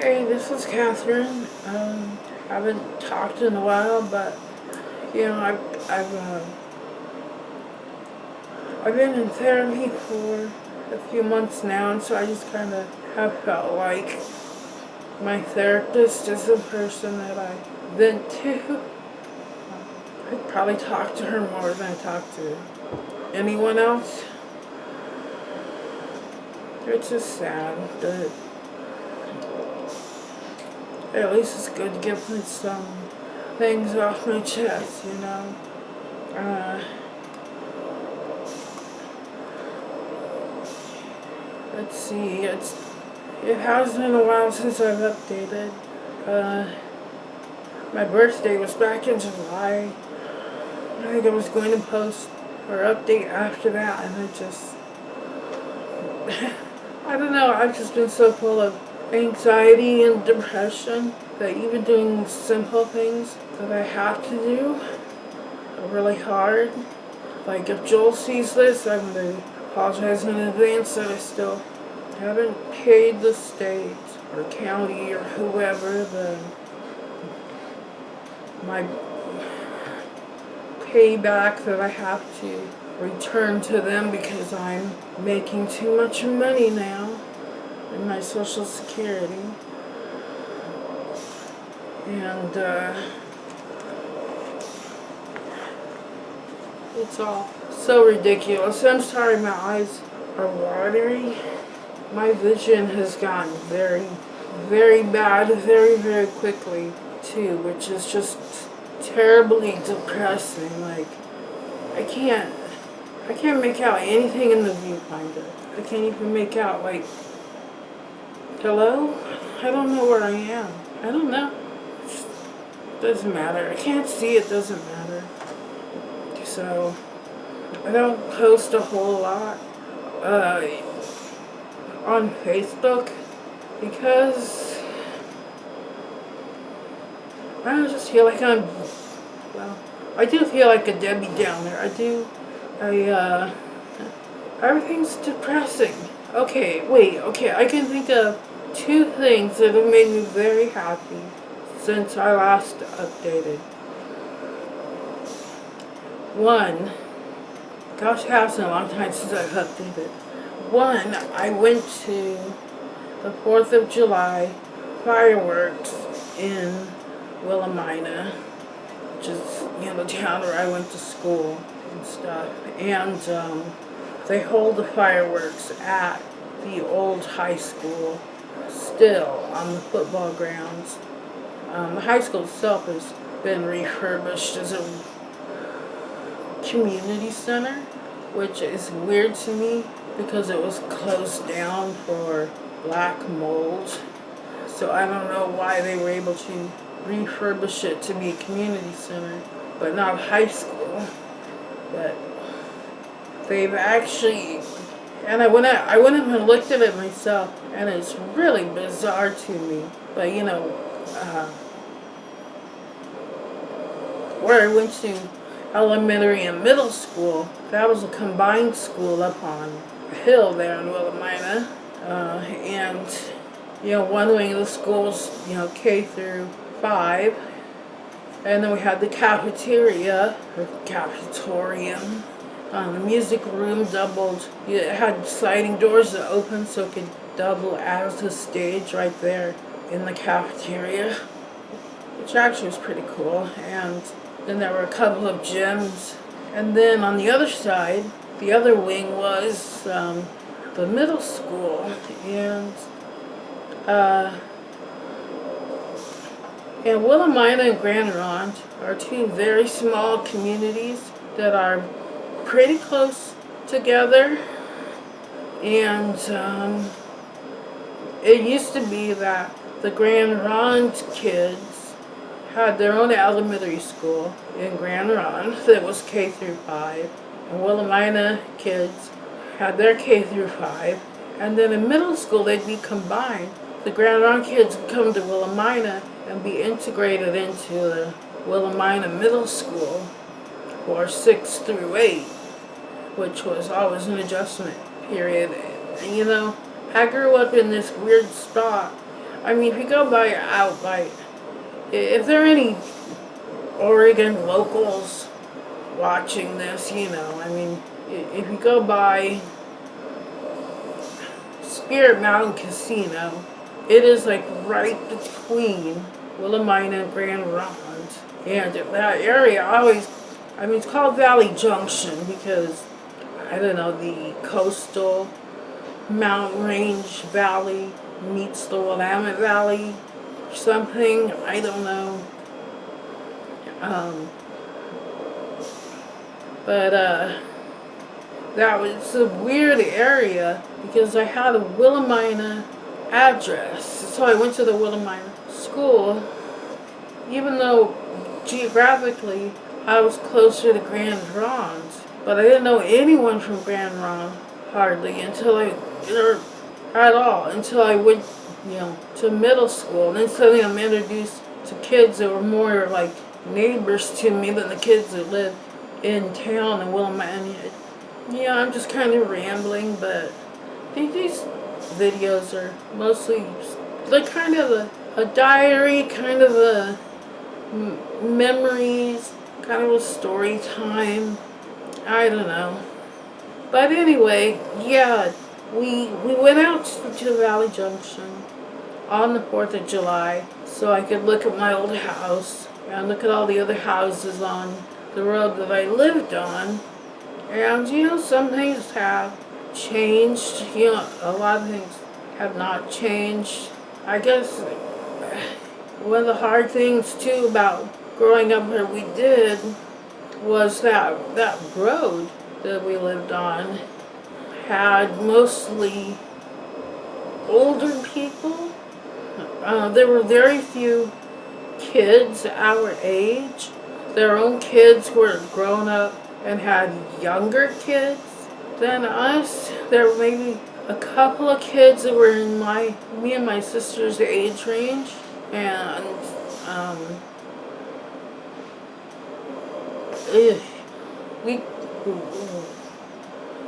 Hey, this is Catherine. Haven't talked in a while, but I've been in therapy for a few months now, and so I just kind of have felt like my therapist is the person that I vent to. I'd probably talk to her more than I talk to anyone else. It's just sad, but at least it's good to get some things off my chest, you know. Let's see, it has been a while since I've updated. My birthday was back in July. I think I was going to post or update after that, and I don't know, I've just been so full of anxiety and depression that even doing simple things that I have to do are really hard. Like, if Joel sees this, I'm going to apologize in advance that I still haven't paid the state or county or whoever my payback that I have to return to them because I'm making too much money now in my Social Security. And it's all so ridiculous. I'm sorry, my eyes are watery. My vision has gotten very, very bad very, very quickly too, which is just terribly depressing. Like, I can't make out anything in the viewfinder. I can't even make out, like, hello? I don't know where I am. I don't know. Doesn't matter. I can't see it, doesn't matter. So, I don't post a whole lot on Facebook because I don't just feel like I do feel like a Debbie Downer. Everything's depressing. Okay, I can think of two things that have made me very happy since I last updated. One, gosh, it has been a long time since I've updated. One, I went to the 4th of July fireworks in Willamina, which is, the town where I went to school and stuff. And they hold the fireworks at the old high school, still on the football grounds. The high school itself has been refurbished as a community center, which is weird to me because it was closed down for black mold. So I don't know why they were able to refurbish it to be a community center, but not a high school. But they've actually, and I went up and looked at it myself, and it's really bizarre to me. But where I went to elementary and middle school, that was a combined school up on a hill there in Willamina. And one wing of the school was, K through 5. And then we had the cafeteria, or cafetorium. The music room doubled. It had sliding doors that opened so it could double as a stage right there in the cafeteria, which actually was pretty cool. And then there were a couple of gyms. And then on the other side, the other wing was the middle school. And Willamina and Grand Ronde are two very small communities that are pretty close together. And it used to be that the Grand Ronde kids had their own elementary school in Grand Ronde that was K through 5. And Willamina kids had their K through 5. And then in middle school they'd be combined. The Grand Ronde kids would come to Willamina and be integrated into the Willamina Middle School for 6 through 8, which was always an adjustment period. And I grew up in this weird spot. I mean, if you go by out by, if there are any Oregon locals watching this, you know, I mean, if you go by Spirit Mountain Casino, it is like right between Willamina and Grand Ronde. And that area always, I mean, it's called Valley Junction because, I don't know, the coastal mountain range valley meets the Willamette Valley or something. I don't know. But that was a weird area because I had a Willamina address. So I went to the Willamina school, even though geographically I was closer to Grand Ronde. But I didn't know anyone from Grand Ronde hardly until until I went, you know, to middle school. And then suddenly I'm introduced to kids that were more like neighbors to me than the kids that lived in town in Willamette. Yeah, I'm just kind of rambling, but I think these videos are mostly like kind of a diary, kind of a memories, kind of a story time. I don't know. But anyway, yeah, we went out to Valley Junction on the 4th of July so I could look at my old house and look at all the other houses on the road that I lived on. And, you know, some things have changed. You know, a lot of things have not changed. I guess one of the hard things, too, about growing up where we did was that road that we lived on had mostly older people. There were very few kids our age. Their own kids were grown up and had younger kids than us. There were maybe a couple of kids that were in me and my sister's age range, and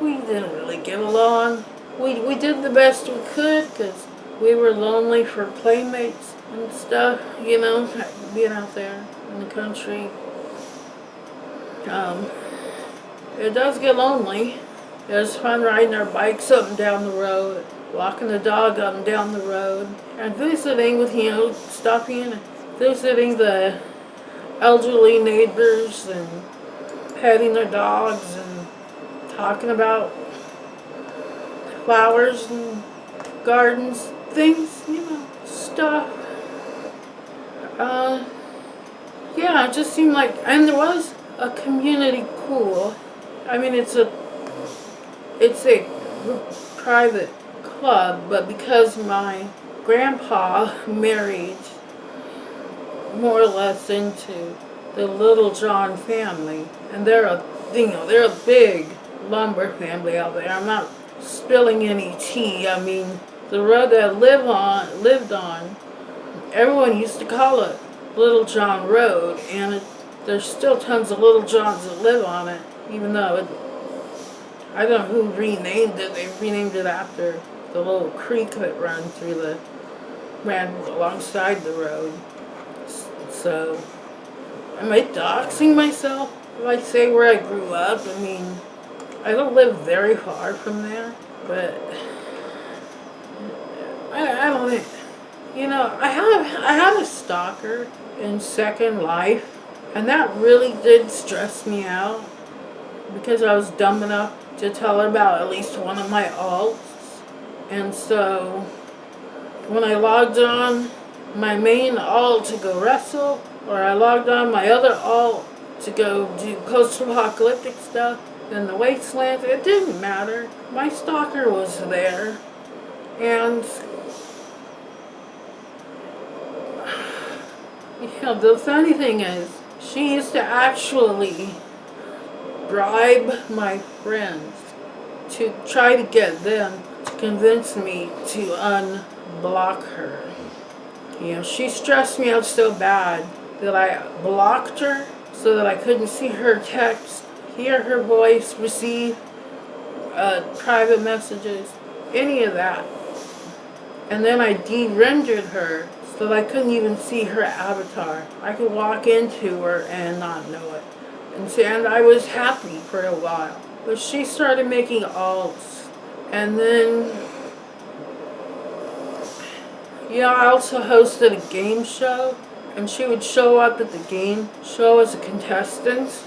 we didn't really get along. We did the best we could because we were lonely for playmates and stuff, you know, being out there in the country. It does get lonely. It was fun riding our bikes up and down the road, walking the dog up and down the road, and visiting with, you know, stopping and visiting the elderly neighbors and petting their dogs and talking about flowers and gardens, things, you know, stuff. Yeah, it just seemed like, and there was a community pool. I mean, it's a private club, but because my grandpa married more or less into the Little John family, and they're a big lumber family out there. I'm not spilling any tea. I mean, the road that I lived on, everyone used to call it Little John Road, and there's still tons of Little Johns that live on it, even though I don't know who renamed it. They renamed it after the little creek that ran alongside the road. So, am I doxing myself if I say where I grew up? I mean, I don't live very far from there, but I don't think, you know, I had a stalker in Second Life, and that really did stress me out because I was dumb enough to tell her about at least one of my alts. And so when I logged on my main alt to go wrestle, or I logged on my other alt to go do post-apocalyptic stuff in the wastelands, it didn't matter. My stalker was there. And you know, the funny thing is, she used to actually bribe my friends to try to get them to convince me to unblock her. You know, she stressed me out so bad that I blocked her so that I couldn't see her text, hear her voice, receive private messages, any of that. and then I de-rendered her so that I couldn't even see her avatar. I could walk into her and not know it. And I was happy for a while. But she started making alts. And then, I also hosted a game show. And she would show up at the game show as a contestant.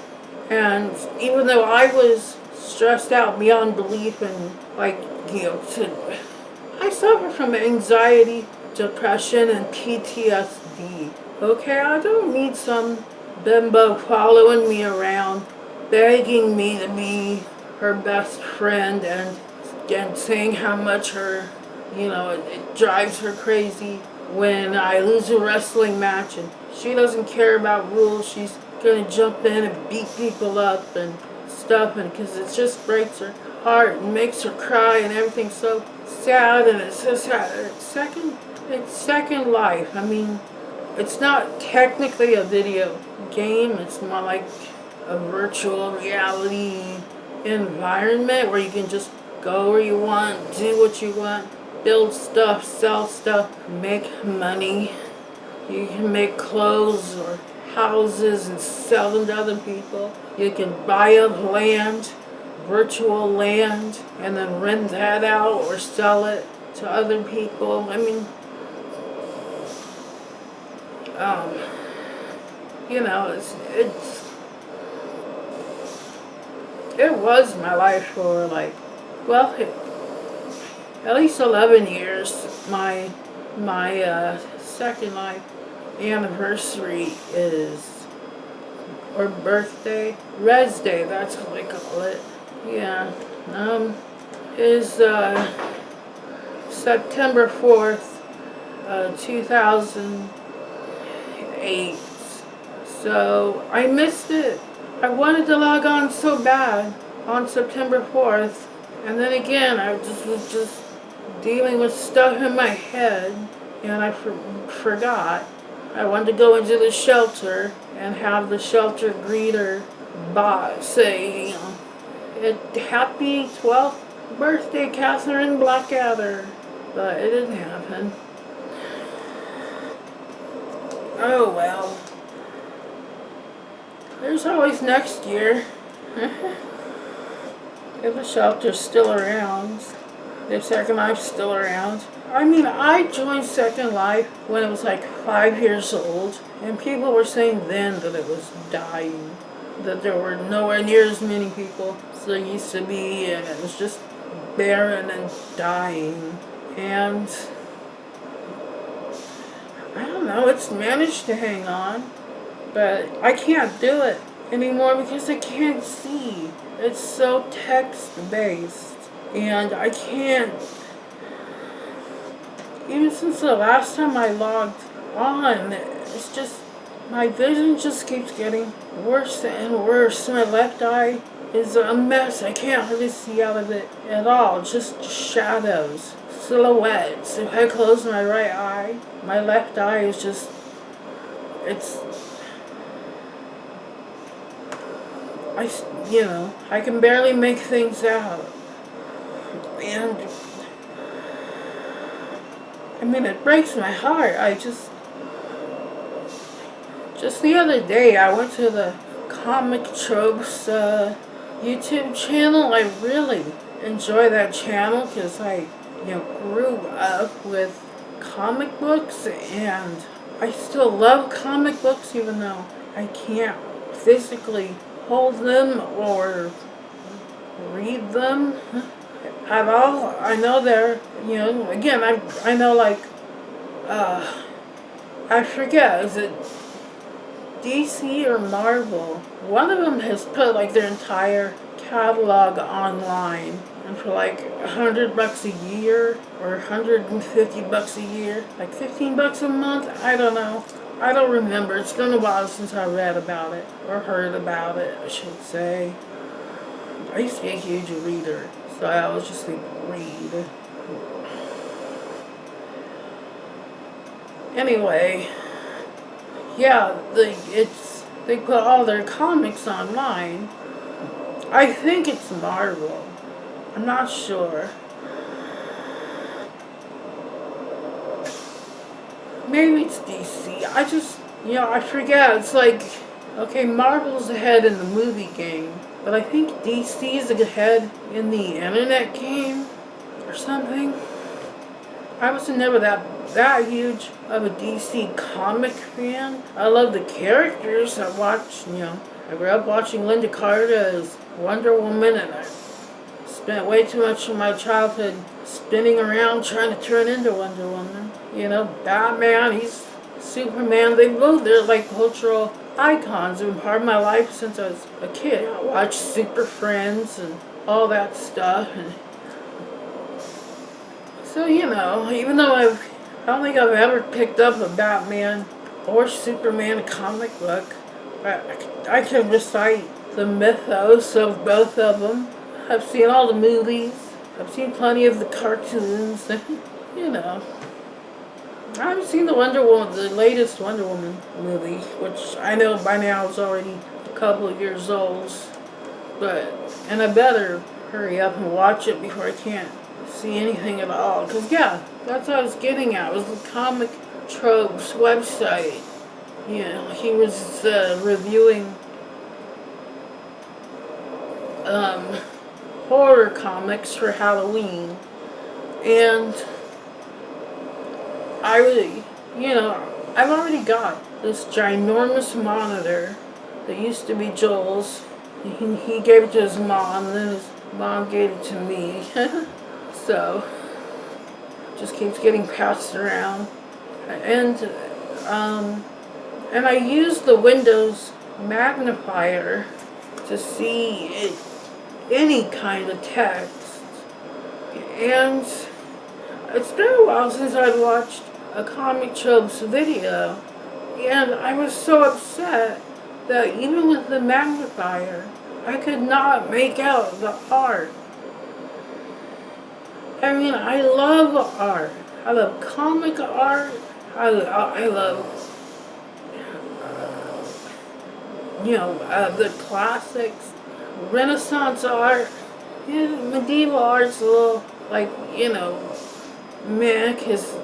And even though I was stressed out beyond belief and I suffer from anxiety, depression, and PTSD. Okay, I don't need some bimbo following me around, begging me to be her best friend and saying how much it drives her crazy when I lose a wrestling match and she doesn't care about rules. She's gonna jump in and beat people up and stuff, and because it just breaks her heart and makes her cry and everything's so sad, and it's so sad. It's Second Life. I mean, it's not technically a video game. It's more like a virtual reality environment where you can just go where you want, do what you want, build stuff, sell stuff, make money. You can make clothes or houses and sell them to other people. You can buy up land, virtual land, and then rent that out or sell it to other people. I mean, it was my life for at least 11 years. My Second Life anniversary or birthday, Res Day, that's what they call it. Yeah, is September 4th, 2008. So I missed it. I wanted to log on so bad on September 4th, and then again I was just dealing with stuff in my head, and I forgot. I wanted to go into the shelter and have the shelter greeter bot say, happy 12th birthday, Catherine Blackadder. But it didn't happen. Oh well. There's always next year. If the shelter's still around. If Second Life's still around. I mean, I joined Second Life when it was 5 years old, and people were saying then that it was dying, that there were nowhere near as many people as there used to be, and it was just barren and dying. And I don't know, it's managed to hang on, but I can't do it anymore because I can't see. It's so text-based, and I can't. Even since the last time I logged on, it's just, my vision just keeps getting worse and worse. My left eye is a mess. I can't hardly see out of it at all. Just shadows, silhouettes. If I close my right eye, my left eye is just, I can barely make things out. And I mean, it breaks my heart. Just the other day, I went to the Comic Tropes YouTube channel. I really enjoy that channel because I, grew up with comic books, and I still love comic books even though I can't physically hold them or read them at all. I know they're, again, I know I forget, is it DC or Marvel? One of them has put their entire catalog online, and for $100 a year or $150 a year, $15 a month. I don't know. I don't remember. It's been a while since I read about it or heard about it, I should say. I used to be a huge reader, so I always just read. Anyway, yeah, they put all their comics online. I think it's Marvel. I'm not sure. maybe it's DC. I just, I forget. It's like, okay, Marvel's ahead in the movie game, but I think DC's ahead in the internet game or something. I was never that huge of a DC comic fan. I love the characters. I grew up watching Linda Carter's Wonder Woman, and I spent way too much of my childhood spinning around trying to turn into Wonder Woman. Batman, he's Superman. They're like cultural icons. They've been part of my life since I was a kid. I watched Super Friends and all that stuff. And so, even though I don't think I've ever picked up a Batman or Superman comic book, I can recite the mythos of both of them. I've seen all the movies. I've seen plenty of the cartoons. I haven't seen the latest Wonder Woman movie, which I know by now is already a couple of years old. And I better hurry up and watch it before I can't see anything at all. Because, that's what I was getting at. It was the Comic Tropes website. He was reviewing horror comics for Halloween. And I've already got this ginormous monitor that used to be Joel's. He gave it to his mom, and then his mom gave it to me. So, just keeps getting passed around. And I use the Windows magnifier to see any kind of text. And it's been a while since I'd watched a Comic Tropes video, and I was so upset that even with the magnifier, I could not make out the art. I mean, I love art. I love comic art. I love, the classics, Renaissance art. Medieval art's a little, meh, because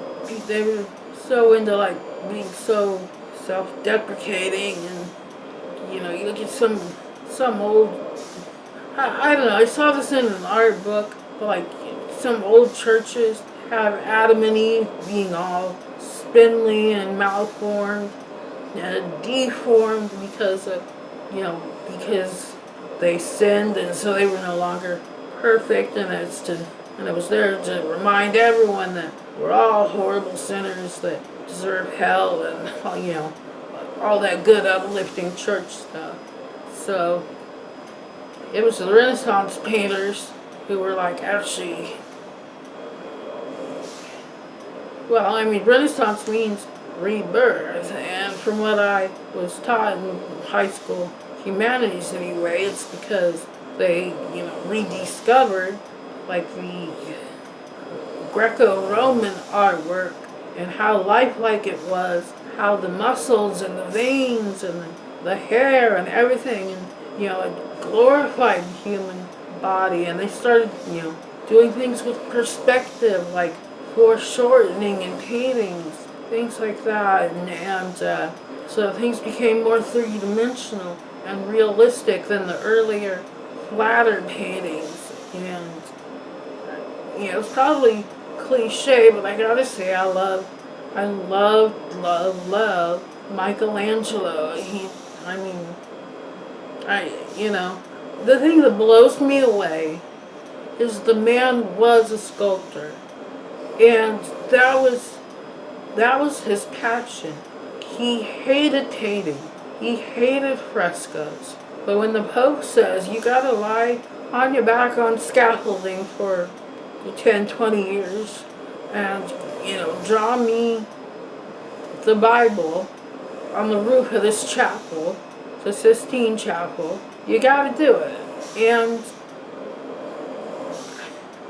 they were so into, being so self-deprecating, and, you look at some old, I don't know, I saw this in an art book, some old churches have Adam and Eve being all spindly and malformed and deformed because they sinned, and so they were no longer perfect, and it was there to remind everyone that we're all horrible sinners that deserve hell, and all that good uplifting church stuff. So it was the Renaissance painters who were actually, Renaissance means rebirth, and from what I was taught in high school humanities anyway, it's because they, rediscovered the Greco-Roman artwork and how lifelike it was, how the muscles and the veins and the hair and everything, and it glorified the human body, and they started doing things with perspective, like foreshortening in paintings, things like that, and so things became more three-dimensional and realistic than the earlier flatter paintings. And it's probably cliche, but I gotta say I love Michelangelo. The thing that blows me away is the man was a sculptor, and that was his passion. He hated painting. He hated frescoes. But when the Pope says you gotta lie on your back on scaffolding for 10, 20 years and, draw me the Bible on the roof of this chapel, the Sistine Chapel, you gotta do it. And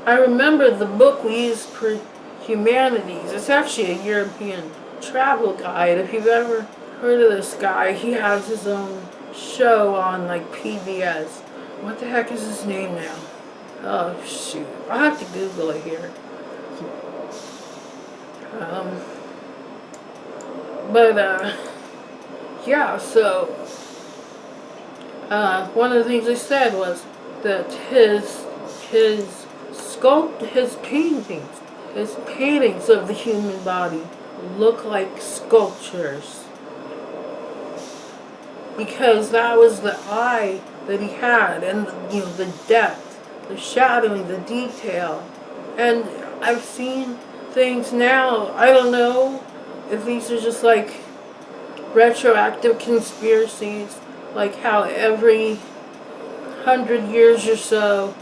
I remember the book we used for humanities. It's actually a European travel guide. If you've ever heard of this guy, he has his own show on PBS. What the heck is his name now? Oh shoot, I'll have to Google it here. But, yeah, so, one of the things they said was that his paintings of the human body look like sculptures. Because that was the eye that he had, and the depth, the shadowing, the detail. And I've seen things now, I don't know if these are just like retroactive conspiracies, like how every 100 years or so,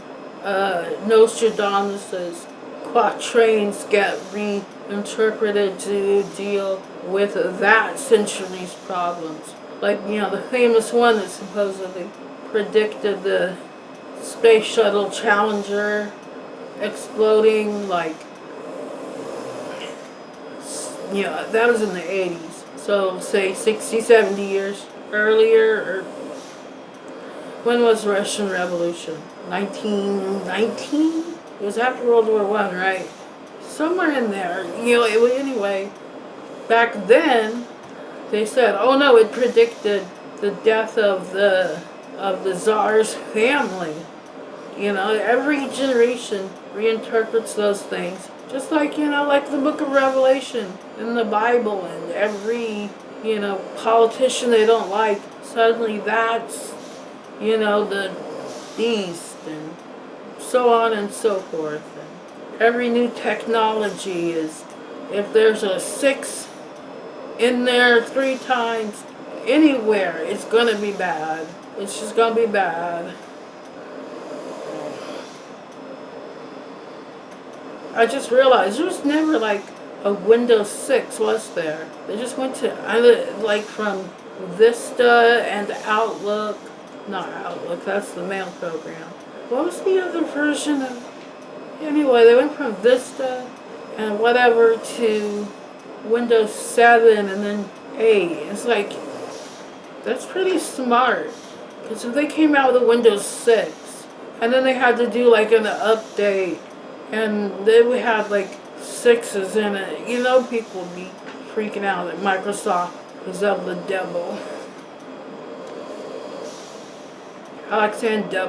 Nostradamus's quatrains get reinterpreted to deal with that century's problems. Like, the famous one that supposedly predicted the Space Shuttle Challenger exploding, like, that was in the 80s. So, say 60, 70 years earlier, or when was the Russian Revolution? 1919? It was after World War I, right? Somewhere in there. Anyway, back then, they said, oh no, it predicted the death of the Tsar's family. Every generation reinterprets those things. Just like, like the book of Revelation in the Bible, and every, politician they don't like, suddenly that's, the beast, and so on and so forth. And every new technology is, if there's a 6 in there 3 times, anywhere, it's gonna be bad. It's just gonna be bad. I just realized there was never like a Windows 6, was there? They just went to like from Vista and Outlook. Not Outlook, that's the mail program. What was the other version of? Anyway, they went from Vista and whatever to Windows 7 and then 8. It's like, that's pretty smart. Because if they came out with a Windows 6 and then they had to do like an update and they would have like 6s in it, people would be freaking out that Microsoft was of the devil. Alexander.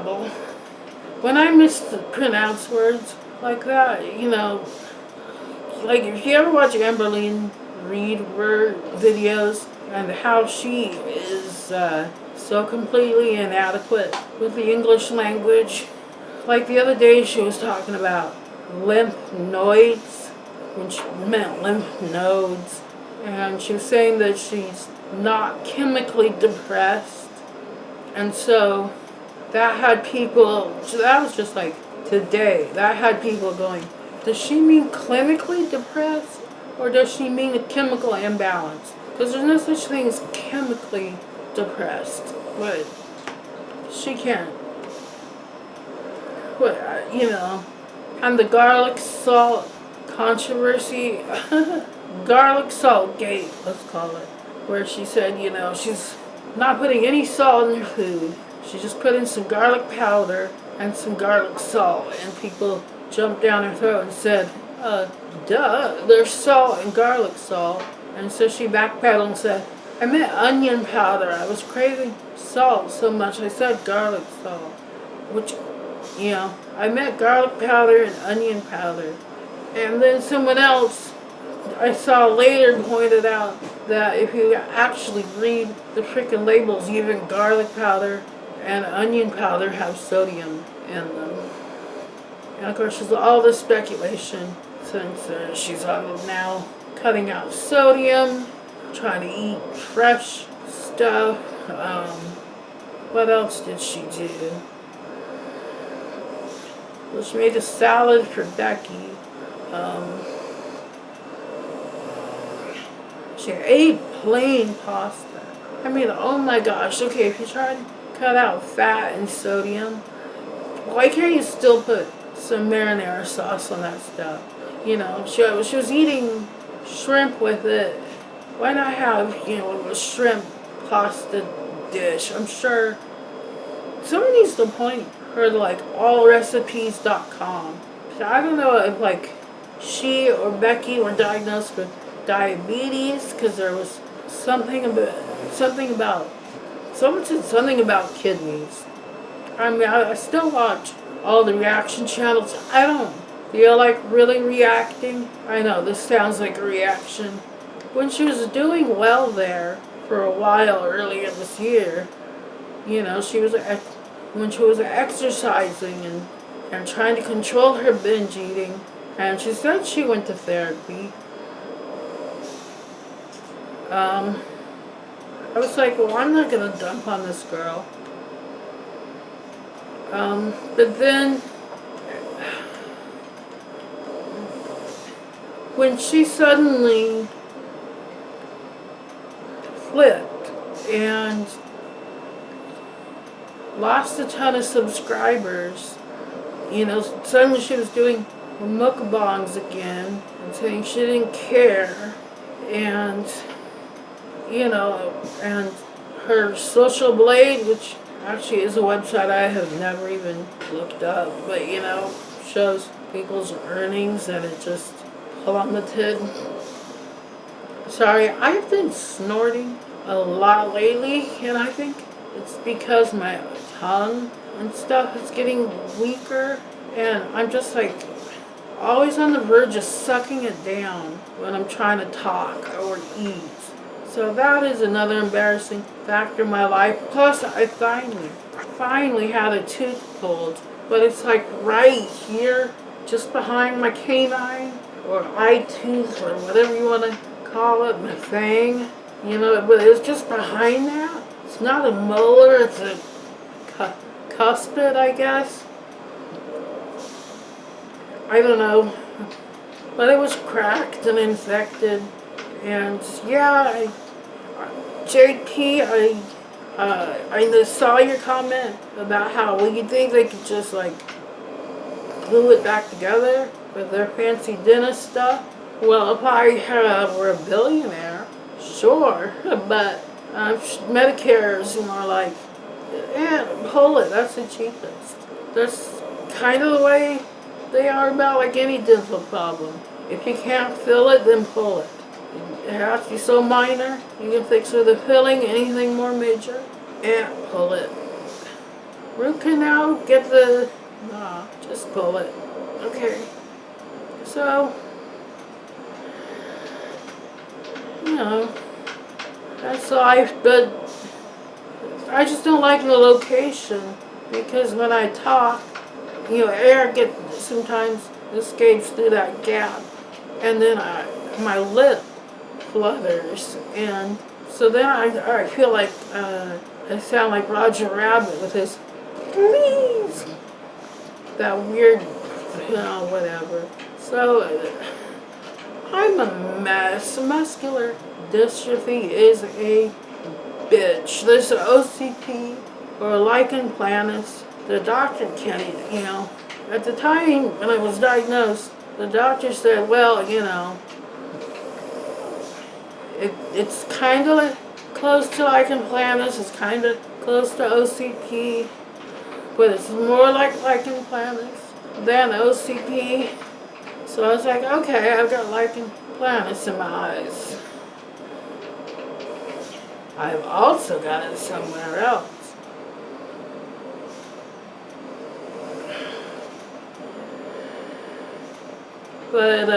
When I mispronounce words like that, like if you ever watch AmberLynn Reid videos and how she is so completely inadequate with the English language. Like the other day she was talking about lymph nodes, which meant lymph nodes, and she was saying that she's not chemically depressed, and so that had people, so that was just like today, that had people going, does she mean clinically depressed, or does she mean a chemical imbalance? Because there's no such thing as chemically depressed, but she can't. But, and the garlic salt controversy, garlic salt gate, let's call it, where she said, she's not putting any salt in her food. She just put in some garlic powder and some garlic salt, and people jumped down her throat and said, duh, there's salt and garlic salt. And so she backpedaled and said, I meant onion powder. I was craving salt so much I said garlic salt. Which, I meant garlic powder and onion powder. And then someone else I saw later pointed out that if you actually read the frickin' labels, even garlic powder and onion powder have sodium in them. And of course, there's all this speculation since she's now cutting out sodium, trying to eat fresh stuff. What else did she do? Well, she made a salad for Becky. She ate plain pasta. I mean, oh my gosh. Okay, if you try to cut out fat and sodium, why can't you still put some marinara sauce on that stuff? She was eating shrimp with it. Why not have, a shrimp pasta dish? I'm sure someone needs to point her to like allrecipes.com. I don't know if she or Becky were diagnosed with diabetes, because there was something about someone said something about kidneys. I mean, I still watch all the reaction channels. I don't feel like really reacting. I know this sounds like a reaction. When she was doing well there for a while earlier this year, you know, when she was exercising and trying to control her binge eating, and she said she went to therapy. I was like, well, I'm not gonna dump on this girl. But then, when she suddenly flipped and lost a ton of subscribers, you know, suddenly she was doing mukbangs again and saying she didn't care, and, you know, and her Social Blade, which actually is a website I have never even looked up, but, you know, shows people's earnings, and it just plummeted. Sorry, I've been snorting a lot lately, and I think it's because my tongue and stuff is getting weaker, and I'm just like always on the verge of sucking it down when I'm trying to talk or eat. So that is another embarrassing factor in my life. Plus, I finally had a tooth pulled, but it's like right here, just behind my canine or eye tooth or whatever you want to call it, my fang. You know, but it's just behind that. It's not a molar, it's a cuspid, I guess. I don't know. But it was cracked and infected. And yeah, JP, I saw your comment about how, well, you think they could just like glue it back together with their fancy dentist stuff? Well, if I were a billionaire, sure, but Medicare is more like, yeah, pull it, that's the cheapest. That's kind of the way they are about like any dental problem. If you can't fill it, then pull it. It has to be so minor, you can fix with a filling. Anything more major, and pull it. Root canal, just pull it. Okay, so, you know, that's life, but I just don't like the location, because when I talk, you know, air sometimes escapes through that gap, and then my lip flutters, and so then I feel like I sound like Roger Rabbit with his please, that weird, you know, whatever. So I'm a mess. Muscular dystrophy is a bitch. There's an OCP or a lichen planus. The doctor can't, you know, at the time when I was diagnosed, the doctor said, well, you know, it's kind of close to lichen planus, it's kind of close to OCP, but it's more like lichen planus than OCP. So I was like, okay, I've got lichen planus in my eyes. I've also got it somewhere else. But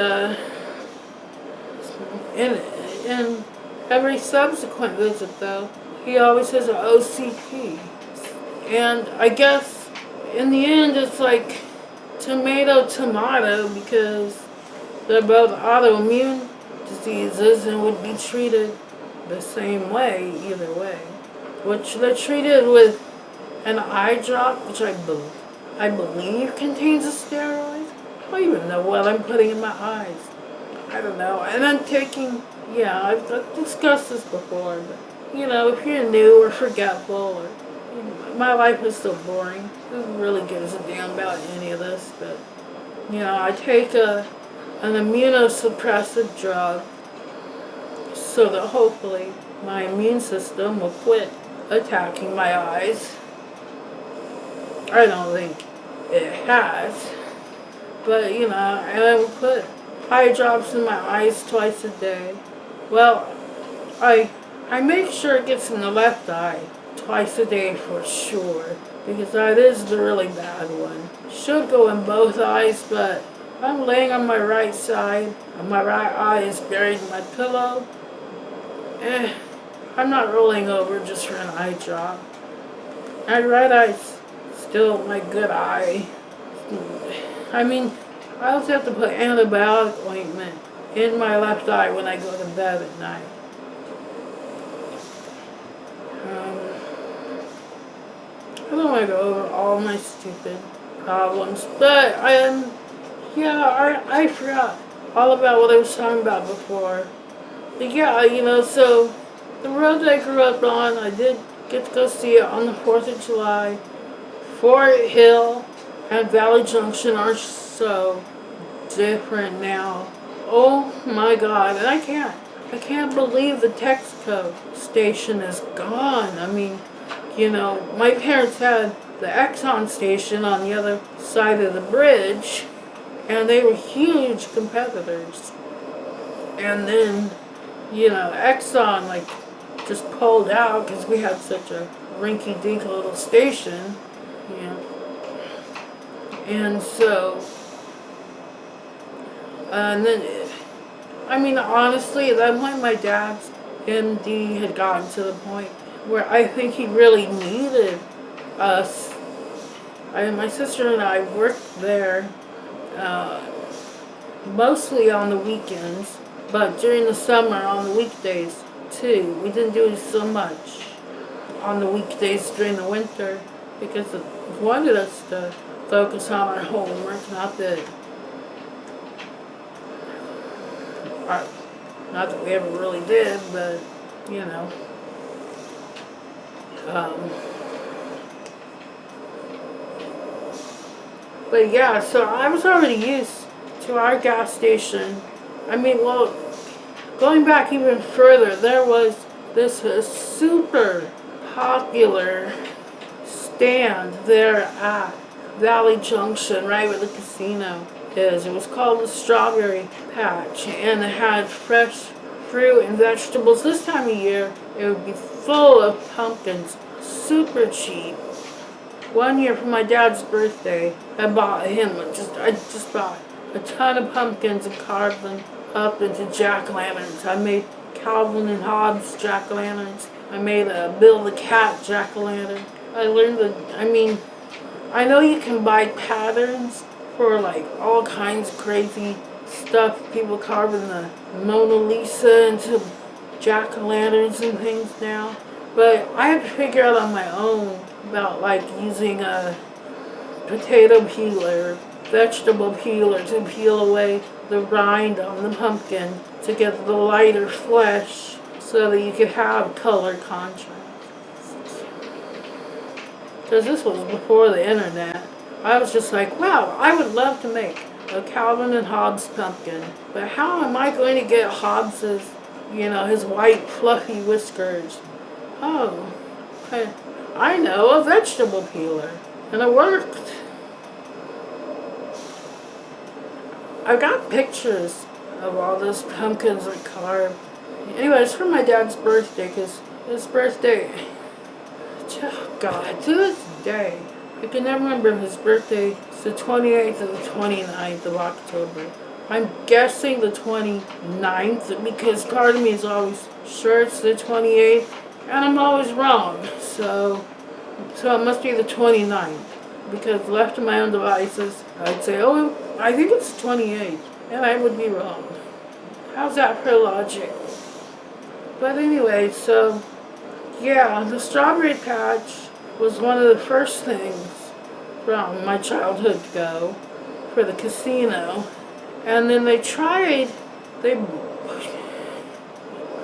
in every subsequent visit, though, he always has an OCP. And I guess in the end it's like tomato, because they're both autoimmune diseases and would be treated the same way either way. Which they're treated with an eye drop, which I believe contains a steroid. I don't even know what I'm putting in my eyes. I don't know. And I'm taking, yeah, I've discussed this before, but, you know, if you're new or forgetful, or, you know, my life is so boring. Who really gives a damn about any of this? But, you know, I take an immunosuppressive drug so that hopefully my immune system will quit attacking my eyes. I don't think it has. But, you know, and I would put eye drops in my eyes twice a day. Well, I I make sure it gets in the left eye twice a day for sure, because that is the really bad one. Should go in both eyes, but if I'm laying on my right side and my right eye is buried in my pillow, I'm not rolling over just for an eye drop. My right eye's still my good eye. I mean, I also have to put antibiotic ointment in my left eye when I go to bed at night. I don't want to go over all my stupid problems, but I forgot all about what I was talking about before. But yeah, so the road that I grew up on, I did get to go see it on the 4th of July. Fort Hill and Valley Junction are so different now. Oh my God, and I can't believe the Texaco station is gone. I mean, my parents had the Exxon station on the other side of the bridge, and they were huge competitors. And then, Exxon, just pulled out because we had such a rinky-dink little station, And so, and then, honestly, at that point, my dad's MD had gotten to the point where I think he really needed us. My sister and I worked there mostly on the weekends, but during the summer on the weekdays too. We didn't do so much on the weekdays during the winter because it wanted us to focus on our homework, not that we ever really did, but but yeah, so I was already used to our gas station. Going back even further, there was this super popular stand there at Valley Junction, right where the casino is. It was called the Strawberry Patch, and it had fresh fruit and vegetables. This time of year, it would be full of pumpkins, super cheap. One year for my dad's birthday, I just bought a ton of pumpkins and carved them up into jack-o'-lanterns. I made Calvin and Hobbes jack-o'-lanterns. I made a Bill the Cat jack-o'-lantern. I know you can buy patterns for all kinds of crazy stuff. People carving the Mona Lisa into jack-o'-lanterns and things now. But I have to figure out on my own about using a potato peeler, vegetable peeler to peel away the rind on the pumpkin to get the lighter flesh so that you could have color contrast. Because this was before the internet. I was just like, wow, I would love to make a Calvin and Hobbes pumpkin, but how am I going to get Hobbes's, his white fluffy whiskers? Oh, I know, a vegetable peeler, and it worked. I've got pictures of all those pumpkins I carved. Anyway, it's for my dad's birthday, because his birthday, oh God, to this day, I can never remember if his birthday is the 28th or the 29th of October. I'm guessing the 29th, because part of me is always sure it's the 28th, and I'm always wrong, so it must be the 29th, because left to my own devices, I'd say, oh, I think it's 28th, and I would be wrong. How's that for logic? But anyway, so, yeah, the Strawberry Patch was one of the first things from my childhood to go for the casino. And then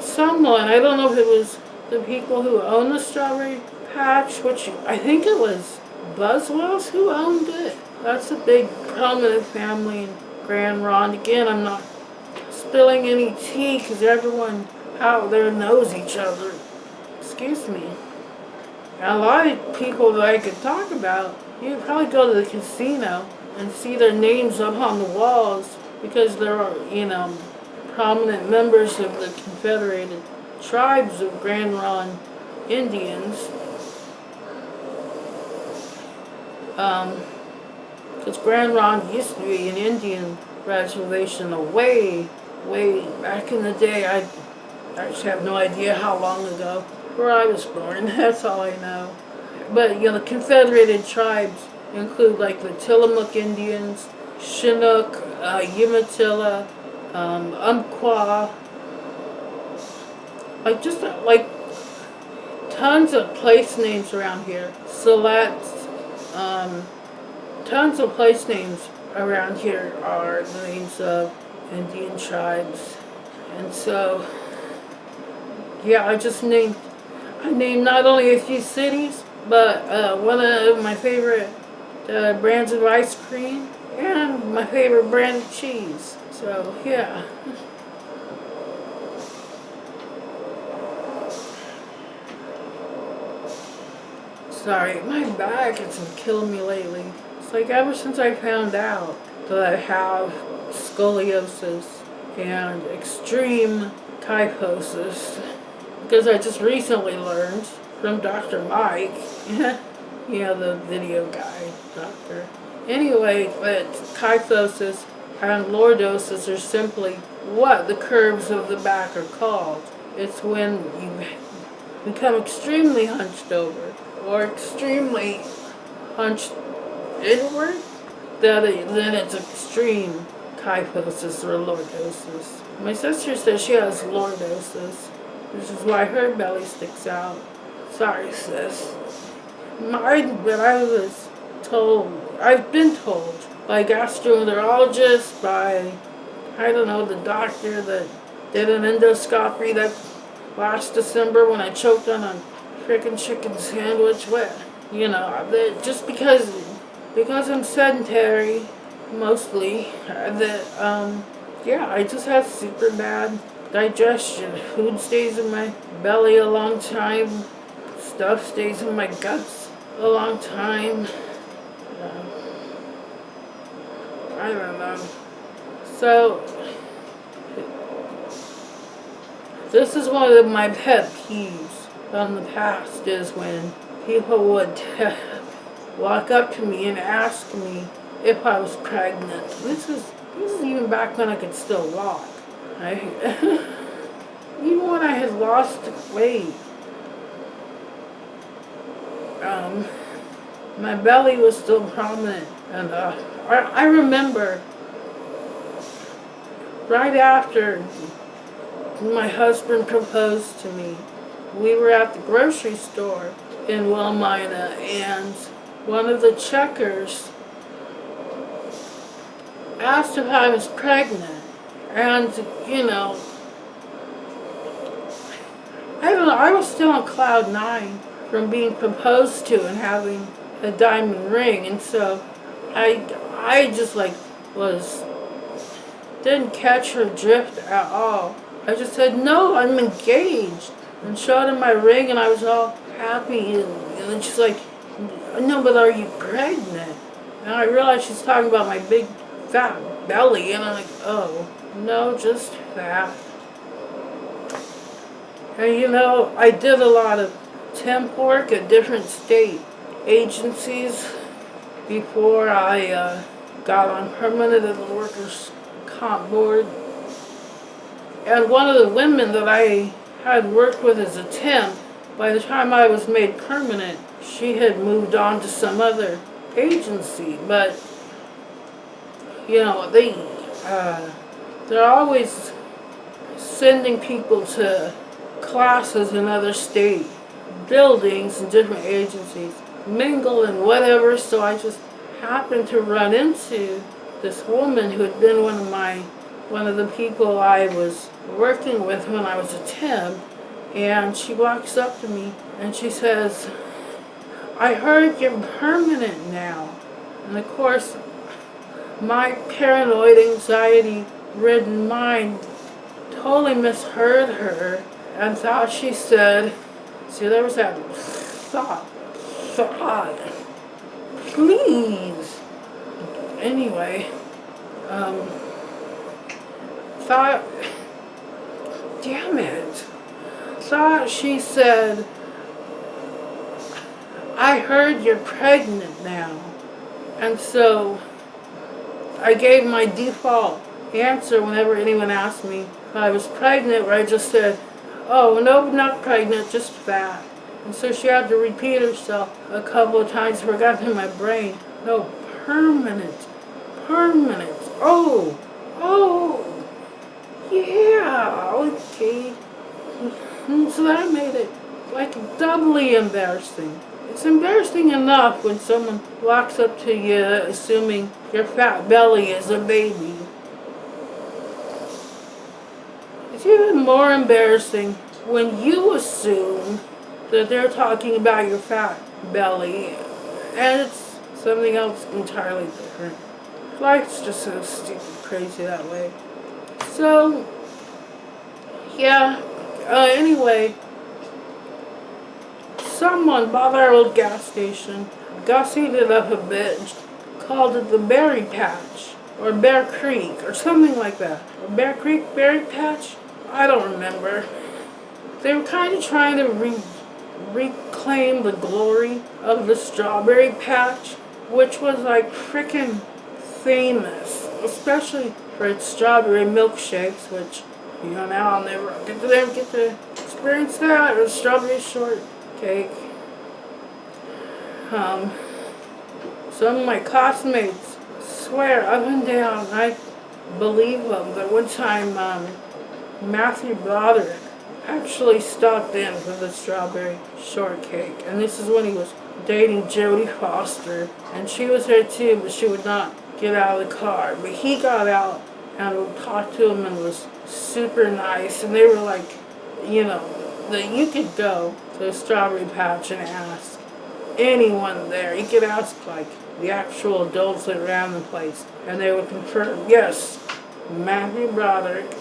someone, I don't know if it was the people who owned the Strawberry Patch, which I think it was Buswell's who owned it. That's a big prominent family in Grand Ronde. Again, I'm not spilling any tea because everyone out there knows each other. Excuse me. And a lot of people that I could talk about, you could probably go to the casino and see their names up on the walls because there are, prominent members of the Confederated tribes of Grand Ronde Indians. Because Grand Ronde used to be an Indian reservation way back in the day. I actually have no idea how long ago, where I was born. That's all I know. But the Confederated tribes include like the Tillamook Indians, Chinook, Umatilla, Umpqua, like tons of place names around here. Siletz, tons of place names around here are the names of Indian tribes. And so, yeah, I named not only a few cities, but one of my favorite brands of ice cream and my favorite brand of cheese. So, yeah. Sorry, my back has been killing me lately. It's like ever since I found out that I have scoliosis and extreme kyphosis, because I just recently learned from Dr. Mike, the video guy doctor. Anyway, but kyphosis and lordosis are simply what the curves of the back are called. It's when you become extremely hunched over or extremely hunched inward, then it's extreme kyphosis or lordosis. My sister says she has lordosis, which is why her belly sticks out. Sorry, sis. I've been told by gastroenterologist, by, the doctor that did an endoscopy that last December when I choked on a frickin' chicken sandwich. That just because I'm sedentary, mostly, I just have super bad digestion. Food stays in my belly a long time. Stuff stays in my guts a long time. I don't know. So, this is one of my pet peeves from the past, is when people would walk up to me and ask me if I was pregnant. This is even back when I could still walk. Even when I had lost weight. My belly was still prominent, and I remember right after my husband proposed to me, we were at the grocery store in Wilmina, and one of the checkers asked if I was pregnant, and I was still on cloud 9 from being proposed to and having a diamond ring, and so I just didn't catch her drift at all. I just said, no, I'm engaged, and showed her my ring, and I was all happy, and then she's like, no, but are you pregnant? And I realized she's talking about my big fat belly, and I'm like, oh, no, just fat. And I did a lot of temp work at different state agencies before I got on permanent at the workers' comp board. And one of the women that I had worked with as a temp, by the time I was made permanent, she had moved on to some other agency. But they're always sending people to classes in other state buildings and different agencies, mingle and whatever. So I just happened to run into this woman who had been one of the people I was working with when I was a temp, and she walks up to me and she says, I heard you're permanent now. And of course, my paranoid, anxiety-ridden mind totally misheard her and thought she said, see, there was that thought, please. Anyway, thought, damn it, thought she said, I heard you're pregnant now. And so I gave my default answer whenever anyone asked me if I was pregnant, where I just said, oh, no, not pregnant, just fat. And so she had to repeat herself a couple of times before it got in my brain. No, permanent. Oh, yeah, okay. And so that made it like doubly embarrassing. It's embarrassing enough when someone walks up to you assuming your fat belly is a baby. It's even more embarrassing when you assume that they're talking about your fat belly and it's something else entirely different. Life's just so stupid crazy that way. So, yeah, anyway, someone bought our old gas station, gussied it up a bit, called it the Berry Patch, or Bear Creek, or something like that. Or Bear Creek Berry Patch? I don't remember. They were kind of trying to reclaim the glory of the Strawberry Patch, which was like frickin' famous, especially for its strawberry milkshakes, which, you know, now I'll never get to experience that, or strawberry shortcake. Some of my classmates swear up and down, I believe them, that one time Matthew Broderick actually stopped in for the strawberry shortcake, and this is when he was dating Jodie Foster, and she was there too, but she would not get out of the car. But he got out and talked to him and was super nice, and they were like, you know, that you could go to the Strawberry Patch and ask anyone there. You could ask like the actual adults that ran the place, and they would confirm, yes, Matthew Broderick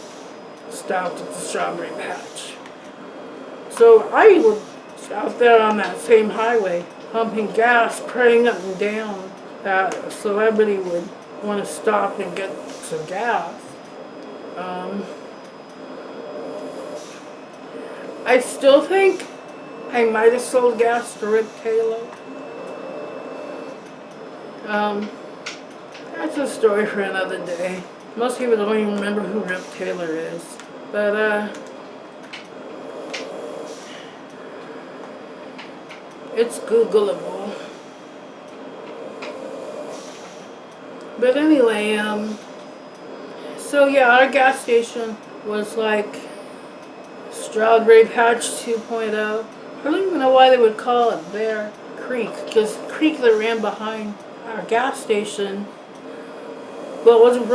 stopped at the Strawberry Patch. So I was out there on that same highway, pumping gas, praying up and down that a celebrity would want to stop and get some gas. I still think I might have sold gas to Rip Taylor. That's a story for another day. Most people don't even remember who Rip Taylor is. But, it's Googleable. But anyway, so yeah, our gas station was like Strawberry Patch 2.0. I don't even know why they would call it Bear Creek, because the creek that ran behind our gas station, well, wasn't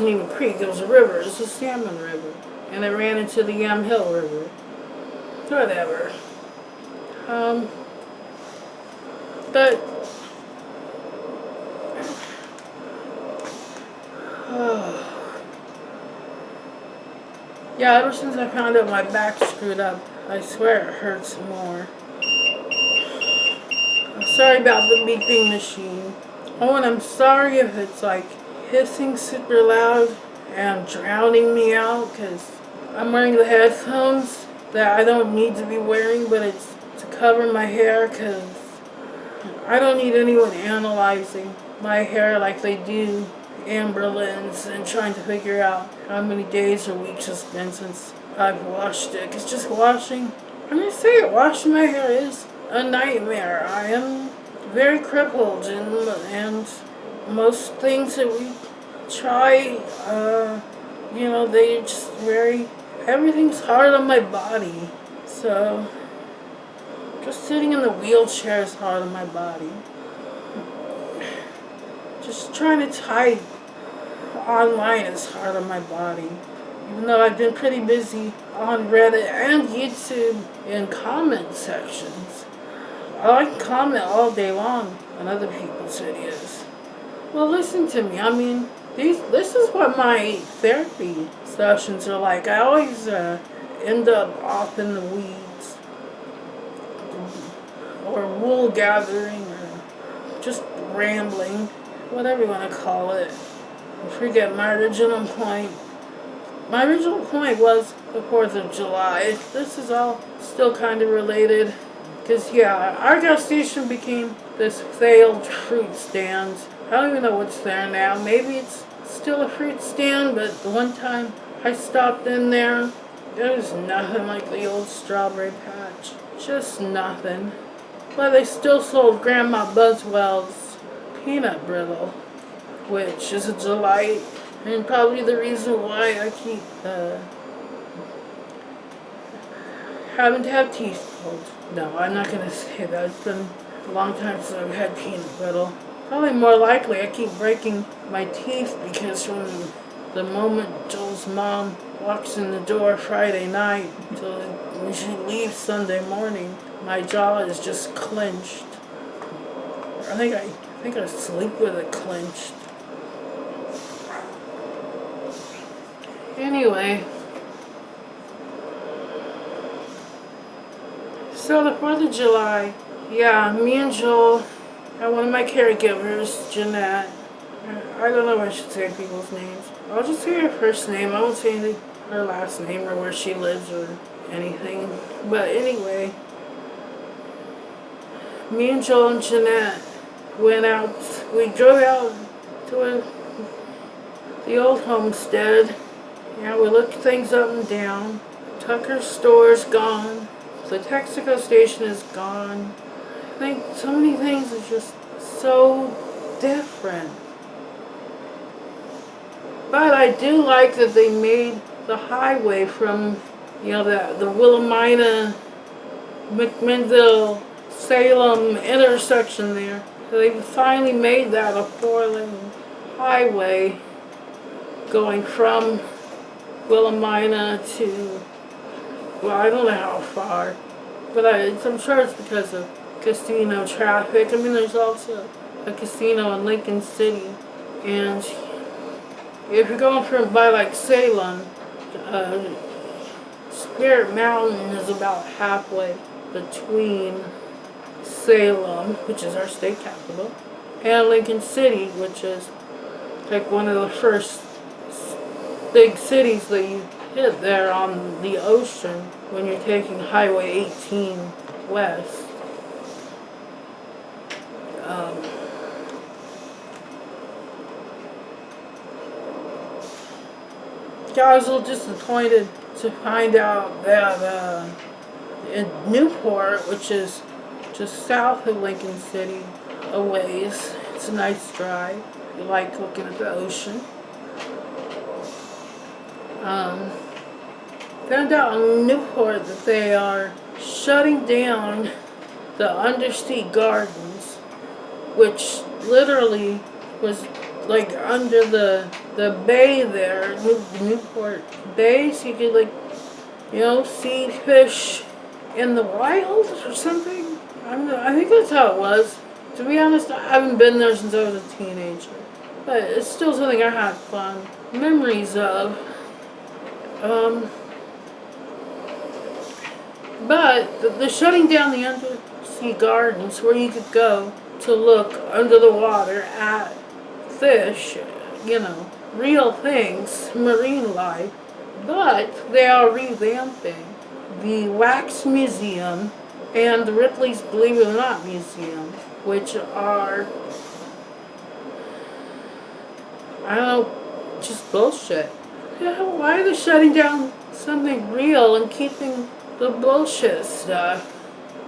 even a creek, it was a river, it was a salmon river, and it ran into the Yam Hill River. Whatever. But yeah, ever since I found out my back's screwed up, I swear it hurts more. I'm sorry about the beeping machine. Oh, and I'm sorry if it's like hissing super loud and drowning me out, because I'm wearing the headphones that I don't need to be wearing, but it's to cover my hair, because I don't need anyone analyzing my hair like they do AmberLyn's and trying to figure out how many days or weeks it's been since I've washed it. Because just washing, I'm going to say it, washing my hair is a nightmare. I am very crippled, and most things that we try, you know, they just everything's hard on my body. So just sitting in the wheelchair is hard on my body. Just trying to type online is hard on my body. Even though I've been pretty busy on Reddit and YouTube in comment sections. I can comment all day long on other people's videos. Well, listen to me. I mean, this is what my therapy sessions are like. I always end up off in the weeds, or wool gathering, or just rambling, whatever you want to call it. I forget my original point my original point was the 4th of July. This is all still kind of related. Because, yeah, our gas station became this failed fruit stand. I don't even know what's there now. Maybe it's still a fruit stand, but the one time I stopped in there, there was nothing like the old strawberry patch. Just nothing. But they still sold Grandma Buzzwell's peanut brittle, which is a delight, and probably the reason why I keep having to have teeth pulled. No, I'm not going to say that. It's been a long time since I've had peanut brittle. Probably more likely I keep breaking my teeth because from the moment Joel's mom walks in the door Friday night till when she leaves Sunday morning, my jaw is just clenched. I think I sleep with it clenched. Anyway, so the 4th of July, yeah, me and Joel and one of my caregivers, Jeanette, I don't know if I should say people's names. I'll just say her first name. I won't say her last name or where she lives or anything. But anyway, me and Joel and Jeanette went out. We drove out to the old homestead. Yeah, we looked things up and down. Tucker's store's gone. The Texaco station is gone. I think so many things are just so different. But I do like that they made the highway from, the Willamina, McMinnville, Salem intersection there. So they finally made that a 4-lane highway going from Willamina to, well, I don't know how far, but I'm sure it's because of casino traffic. I mean, there's also a casino in Lincoln City, and if you're going from by like Salem, Spirit Mountain is about halfway between Salem, which is our state capital, and Lincoln City, which is like one of the first big cities that you hit there on the ocean when you're taking Highway 18 west. Yeah, I was a little disappointed to find out that in Newport, which is just south of Lincoln City, a ways, it's a nice drive. You like looking at the ocean. Found out in Newport that they are shutting down the Undersea Gardens, which literally was like under the bay there, Newport Bay, so you could see fish in the wild or something. I think that's how it was. To be honest, I haven't been there since I was a teenager, but it's still something I had fun memories of. But the shutting down the Undersea Gardens, where you could go to look under the water at fish, real things, marine life, but they are revamping the Wax Museum and the Ripley's Believe It or Not Museum, which are, I don't know, just bullshit. Why are they shutting down something real and keeping the bullshit stuff?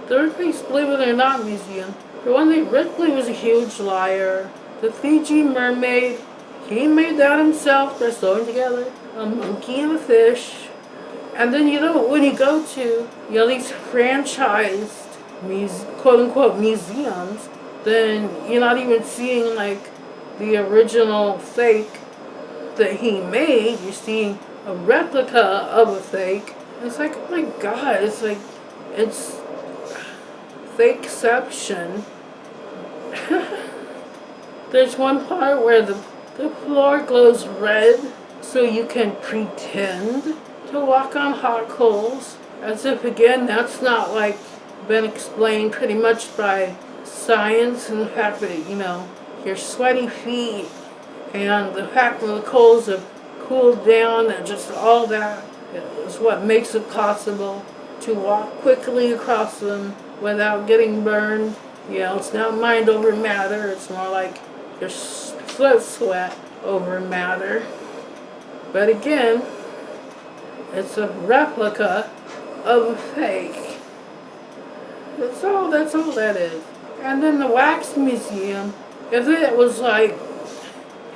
The Ripley's Believe It or Not Museum, for one thing, Ripley was a huge liar. The Fiji mermaid, he made that himself by sewing together a monkey and a fish. And then, when you go to, these franchised, quote-unquote, museums, then you're not even seeing, the original fake that he made. You're seeing a replica of a fake. It's like, oh my God, it's fakeception. There's one part where the floor glows red so you can pretend to walk on hot coals, as if, again, that's not been explained pretty much by science, and the fact that your sweaty feet and the fact that the coals have cool down, and just all that is what makes it possible to walk quickly across them without getting burned. You know, it's not mind over matter, it's more like your sweat over matter. But again, it's a replica of a fake. That's all that is. And then the wax museum, if it was like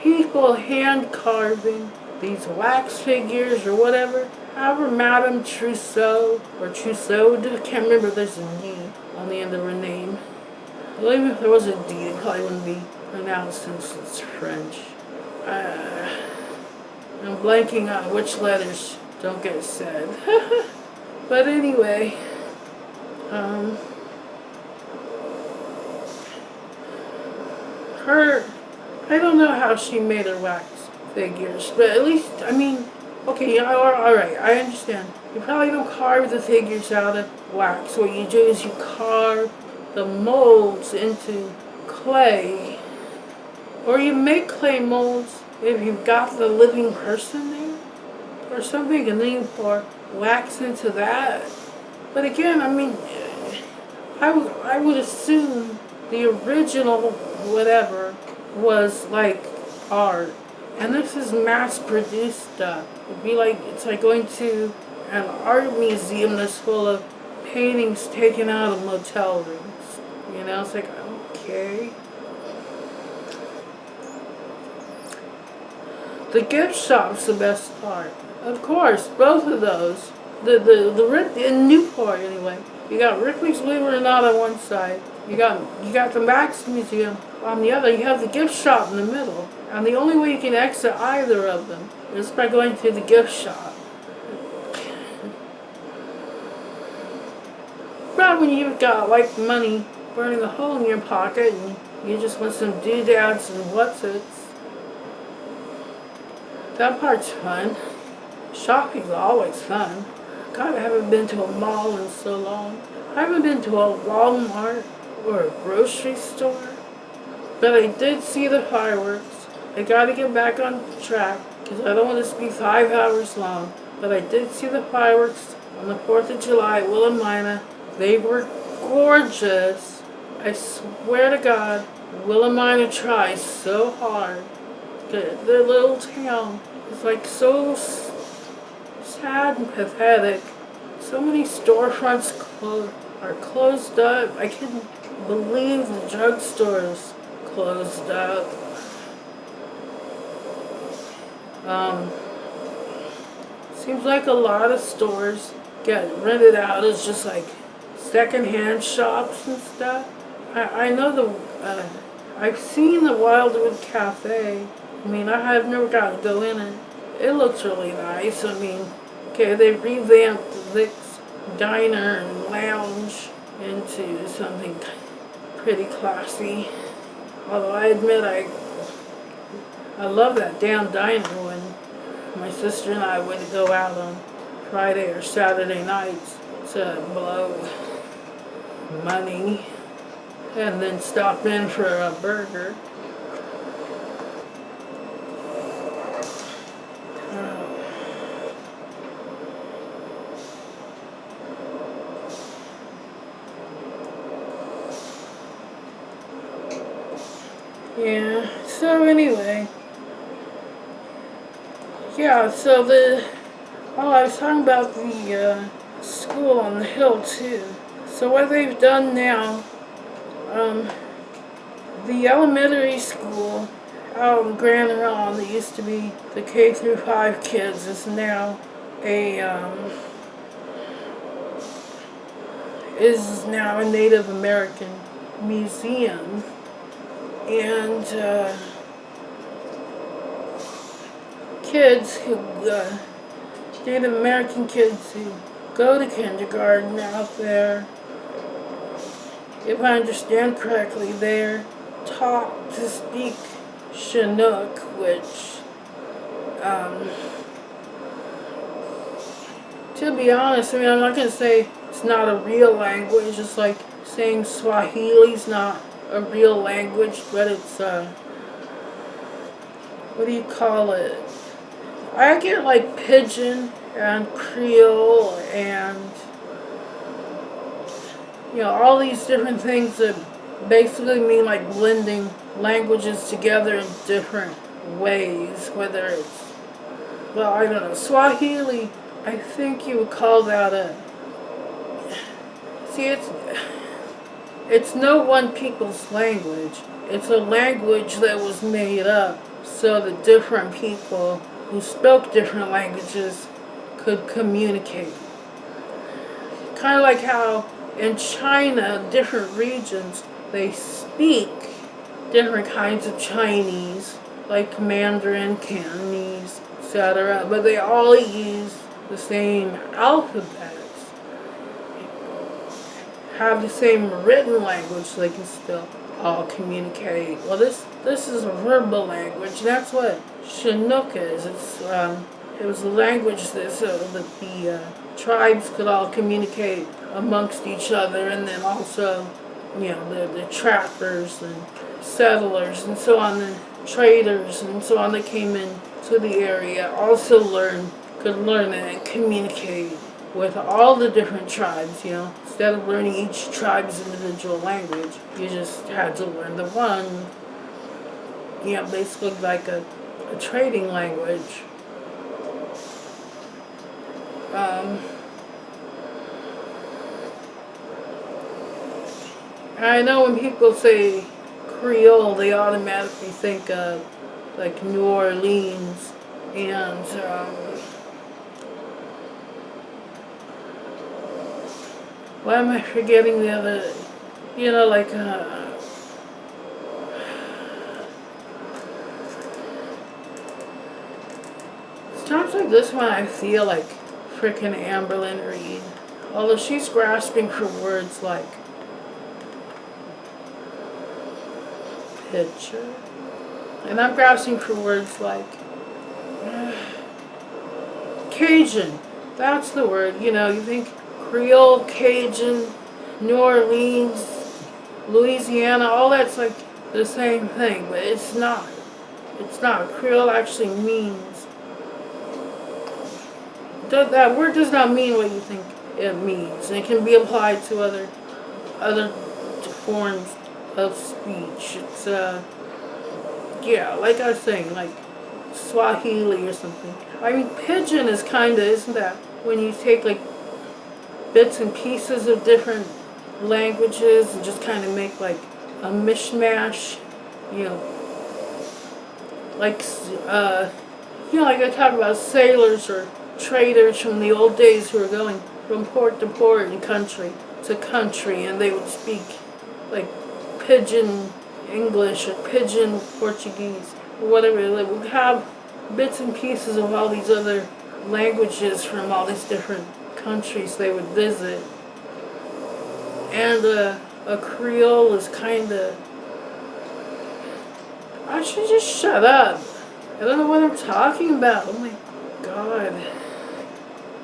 people hand carving these wax figures or whatever, however Madame Trousseau or Trousseau, I can't remember if there's a D on the end of her name. Well, even if there was a D, it probably wouldn't be pronounced since it's French. I'm blanking on which letters don't get said. But anyway, I don't know how she made her wax figures, but at least, I mean, okay, yeah, alright, I understand. You probably don't carve the figures out of wax. What you do is you carve the molds into clay, or you make clay molds if you've got the living person there, or something, and then you pour wax into that. But again, I mean, I would assume the original whatever was like art, and this is mass-produced stuff. It'd be like, it's like going to an art museum that's full of paintings taken out of motel rooms. You know, it's like, okay. The gift shop's the best part. Of course, both of those. In Newport anyway. You got Ripley's Believe It or Not on one side. You got the Max Museum on the other. You have the gift shop in the middle. And the only way you can exit either of them is by going through the gift shop. But when you've got like money burning a hole in your pocket and you just want some doodads and what's-its, that part's fun. Shopping's always fun. God, I haven't been to a mall in so long. I haven't been to a Walmart or a grocery store. But I did see the fireworks. I gotta get back on track because I don't want this to be 5 hours long. But I did see the fireworks on the 4th of July at Willamina. They were gorgeous. I swear to God, Willamina tries so hard. Their little town is like so sad and pathetic. So many storefronts are closed up. I can't believe the drugstores closed up. Seems like a lot of stores get rented out as just like secondhand shops and stuff. I know I've seen the Wildwood Cafe. I mean, I have never got to go in it. It looks really nice. I mean, okay, they revamped the Vic's Diner and Lounge into something pretty classy. Although I admit I love that damn diner when my sister and I would go out on Friday or Saturday nights to blow money and then stop in for a burger. Yeah, so anyway, yeah, so I was talking about the school on the hill too. So what they've done now, the elementary school out in Grand Ronde that used to be the K through 5 kids is now a Native American museum. And kids who, Native American kids who go to kindergarten out there, if I understand correctly, they're taught to speak Chinook, which, to be honest, I mean, I'm not going to say it's not a real language, just like saying Swahili's not a real language, but it's what do you call it? I get like Pidgin and Creole and, all these different things that basically mean like blending languages together in different ways, whether it's, well, I don't know, Swahili, I think you would call that see, it's no one people's language. It's a language that was made up so that different people who spoke different languages could communicate. Kind of like how in China, different regions, they speak different kinds of Chinese, like Mandarin, Cantonese, etc., but they all use the same alphabets, have the same written language, so they can still all communicate. Well, this is a verbal language. That's what Chinook is. It was a language that so that the tribes could all communicate amongst each other, and then also, the trappers and settlers and so on, the traders and so on that came in to the area also could learn it and communicate with all the different tribes, Instead of learning each tribe's individual language, you just had to learn the one, basically like a trading language. I know when people say Creole, they automatically think of like New Orleans and why am I forgetting the other, like times like this when I feel like frickin' AmberLynn Reid, although she's grasping for words like picture, and I'm grasping for words like Cajun. That's the word. You think Creole, Cajun, New Orleans, Louisiana, all that's like the same thing, but it's not. It's not. Creole actually means, that word does not mean what you think it means. It can be applied to other forms of speech. It's like I was saying, like Swahili or something. I mean, Pidgin is kinda, isn't that when you take like bits and pieces of different languages and just kind of make like a mishmash, like like I talk about sailors or traders from the old days who were going from port to port and country to country, and they would speak like Pidgin English or Pidgin Portuguese or whatever. They would have bits and pieces of all these other languages from all these different countries they would visit. And a Creole is kind of, I should just shut up. I don't know what I'm talking about. Oh my god.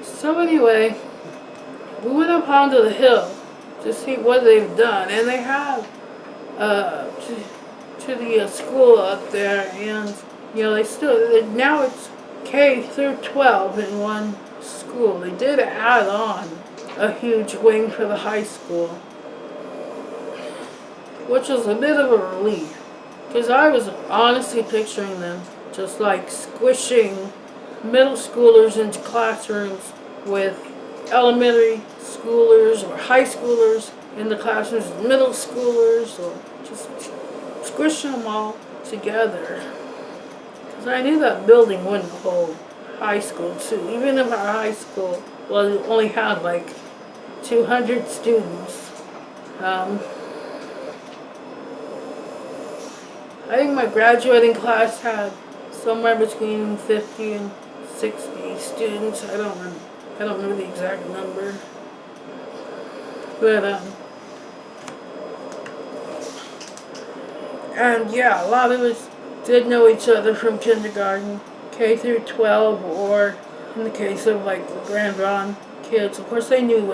So anyway, we went up onto the hill to see what they've done, and they have to the school up there, and now it's K through 12 in one school. They did add on a huge wing for the high school, which was a bit of a relief, because I was honestly picturing them just like squishing middle schoolers into classrooms with elementary schoolers or high schoolers in the classrooms with middle schoolers, or just squishing them all together. Because I knew that building wouldn't hold high school too. Even if our high school only had like 200 students. I think my graduating class had somewhere between 50 and 60 students. I don't remember the exact number. But and yeah, a lot of us did know each other from kindergarten, K through 12, or in the case of like the Grand Ron kids, of course they knew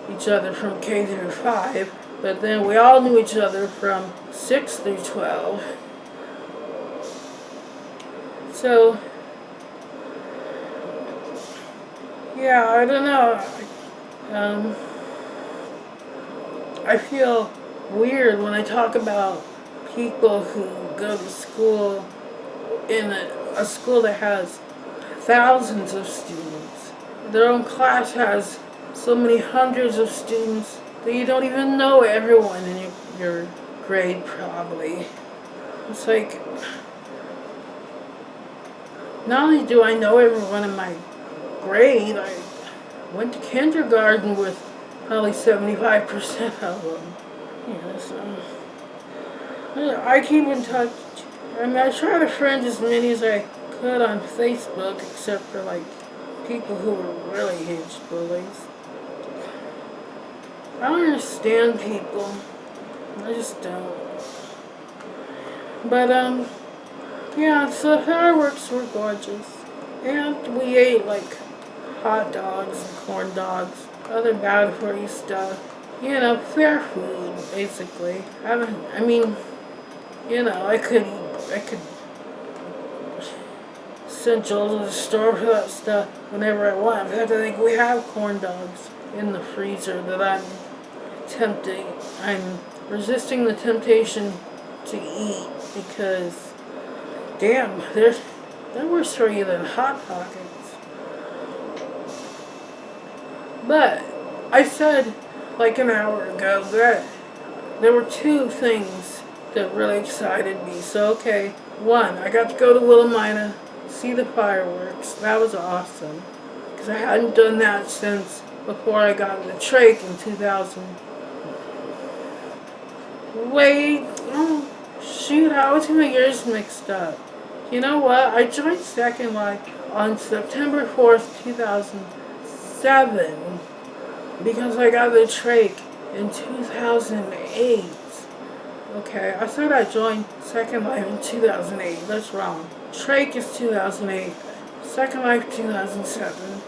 each other from K through 5, but then we all knew each other from 6 through 12. So Yeah, I don't know. I feel weird when I talk about people who go to school in a school that has thousands of students. Their own class has so many hundreds of students that you don't even know everyone in your grade probably. It's like, not only do I know everyone in my grade, I went to kindergarten with probably 75% of them. Yeah, so I keep in touch. I mean, I try to friend as many as I could on Facebook, except for like people who were really huge bullies. I don't understand people. I just don't. But yeah. So the fireworks were gorgeous, and we ate like hot dogs and corn dogs, other bad for you stuff. You know, fair food, basically. I mean, you know, I could send Joel to the store for that stuff whenever I want. In fact, I think we have corn dogs in the freezer that I'm resisting the temptation to eat because, damn, they're worse for you than Hot Pockets. But I said like an hour ago that there were two things that really excited me. So, okay, one, I got to go to Willamina, see the fireworks. That was awesome. Because I hadn't done that since before I got the trach in 2000. Wait, oh, shoot, I was my years mixed up. You know what? I joined Second Life on September 4th, 2007 because I got the trach in 2008. Okay, I said I joined Second Life in 2008. That's wrong. Trach is 2008. Second Life 2007.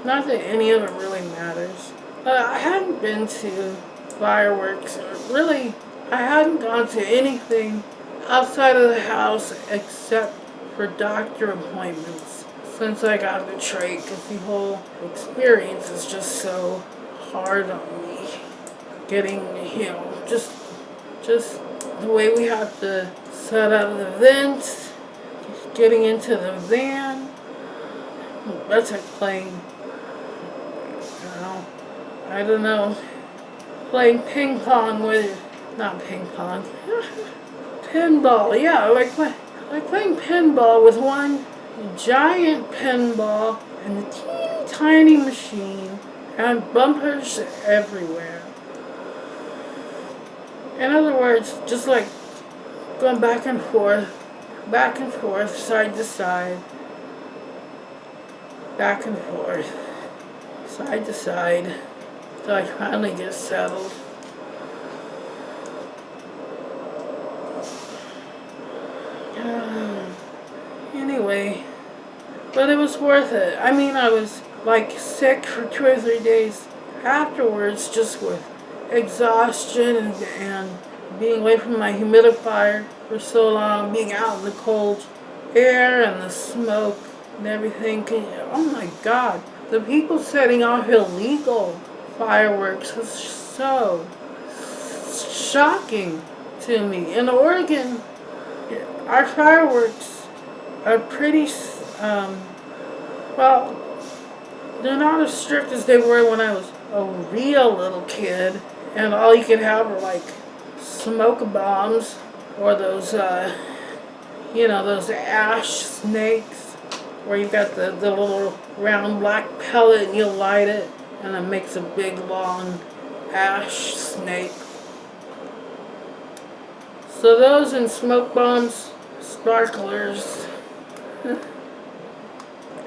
Not that any of it really matters. I hadn't been to fireworks. Really, I hadn't gone to anything outside of the house except for doctor appointments since I got the trach. Because the whole experience is just so hard on me. Getting, you know, just the way we have to set up the vents, getting into the van. That's like playing, I don't know, playing ping pong with, not ping pong, pinball, yeah, like playing pinball with one giant pinball and a teeny tiny machine and bumpers everywhere. In other words, just like going back and forth, side to side, back and forth, side to side, till I finally get settled. Anyway, but it was worth it. I mean, I was like sick for 2 or 3 days afterwards, just with exhaustion and being away from my humidifier for so long, being out in the cold air and the smoke and everything. Oh my God, the people setting off illegal fireworks was so shocking to me. In Oregon, our fireworks are pretty, well, they're not as strict as they were when I was a real little kid. And all you could have were like smoke bombs or those, those ash snakes where you've got the little round black pellet and you light it and it makes a big long ash snake. So those and smoke bombs, sparklers,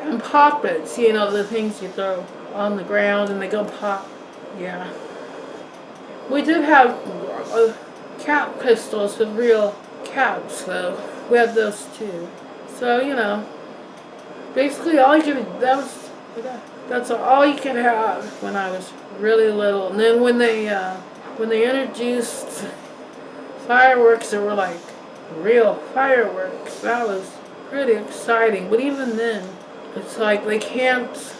and poppets, the things you throw on the ground and they go pop. Yeah. We did have cap pistols with real caps, though. We had those too. So, basically all you could, that's all you could have when I was really little. And then when they introduced fireworks that were like real fireworks, that was pretty exciting. But even then, it's like they can't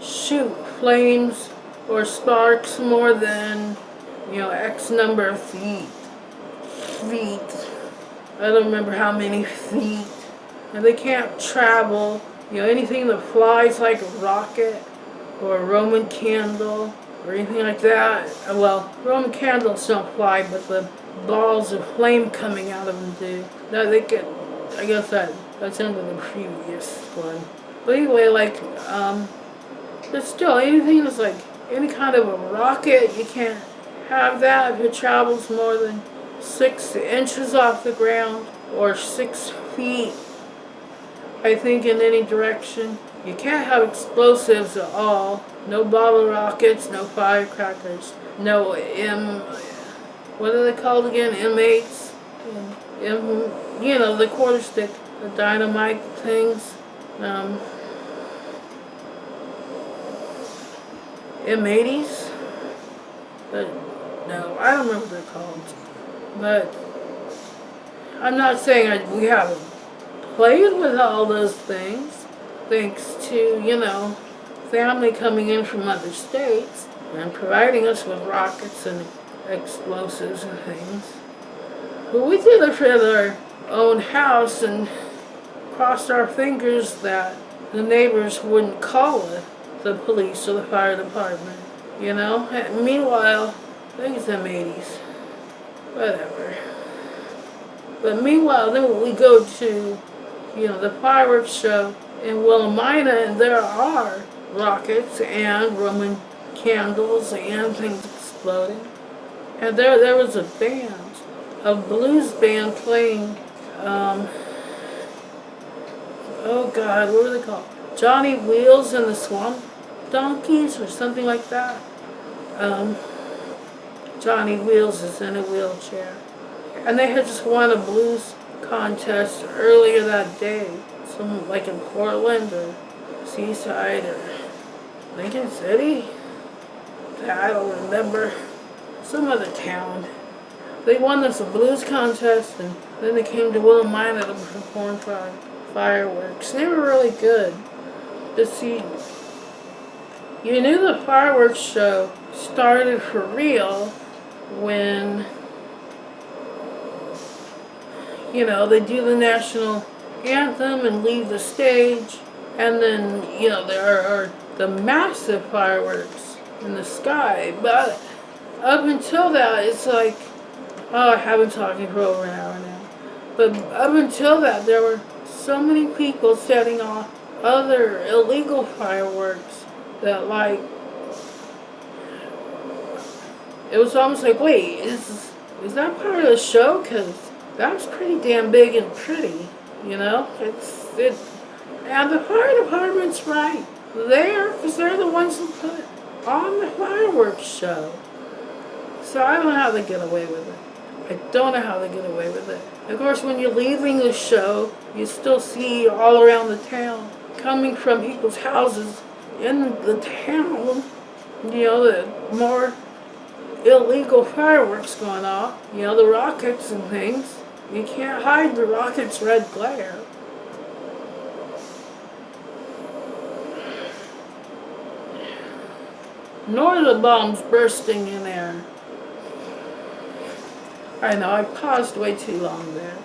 shoot flames or sparks more than, X number of feet. I don't remember how many feet. And they can't travel. Anything that flies like a rocket or a Roman candle or anything like that. Well, Roman candles don't fly, but the balls of flame coming out of them do. Now they get, I guess that's under the previous one. But anyway, but still, anything that's like any kind of a rocket, you can't have that if it travels more than 6 inches off the ground or 6 feet, I think, in any direction. You can't have explosives at all. No bottle rockets, no firecrackers, no what are they called again? M8s? The quarter stick, the dynamite things. M80s? But no, I don't remember what they're called. But I'm not saying we haven't played with all those things, thanks to, family coming in from other states and providing us with rockets and explosives and things. But we did it for our own house and crossed our fingers that the neighbors wouldn't call it the police or the fire department, And meanwhile, I think it's them 80s. Whatever. But meanwhile, then we go to, the fireworks show in Willamina, and there are rockets and Roman candles and things exploding. And there was a blues band playing, oh God, what were they called? Johnny Wheels and the Swamp Donkeys or something like that. Johnny Wheels is in a wheelchair. And they had just won a blues contest earlier that day. Like in Portland or Seaside or Lincoln City. I don't remember. Some other town. They won this blues contest, and then they came to Willamina to perform fireworks. They were really good. But see, you knew the fireworks show started for real when, they do the national anthem and leave the stage, and then, there are the massive fireworks in the sky. But up until that, it's like, I have been talking for over an hour now. But up until that, there were so many people setting off other illegal fireworks that, it was almost like, wait, is that part of the show? Because that's pretty damn big and pretty, And the fire department's right there, because they're the ones who put on the fireworks show. So I don't know how they get away with it. Of course, when you're leaving the show, you still see all around the town, coming from people's houses in the town, the more illegal fireworks going off, the rockets and things. You can't hide the rockets' red glare. Nor the bombs bursting in air. I know, I paused way too long there.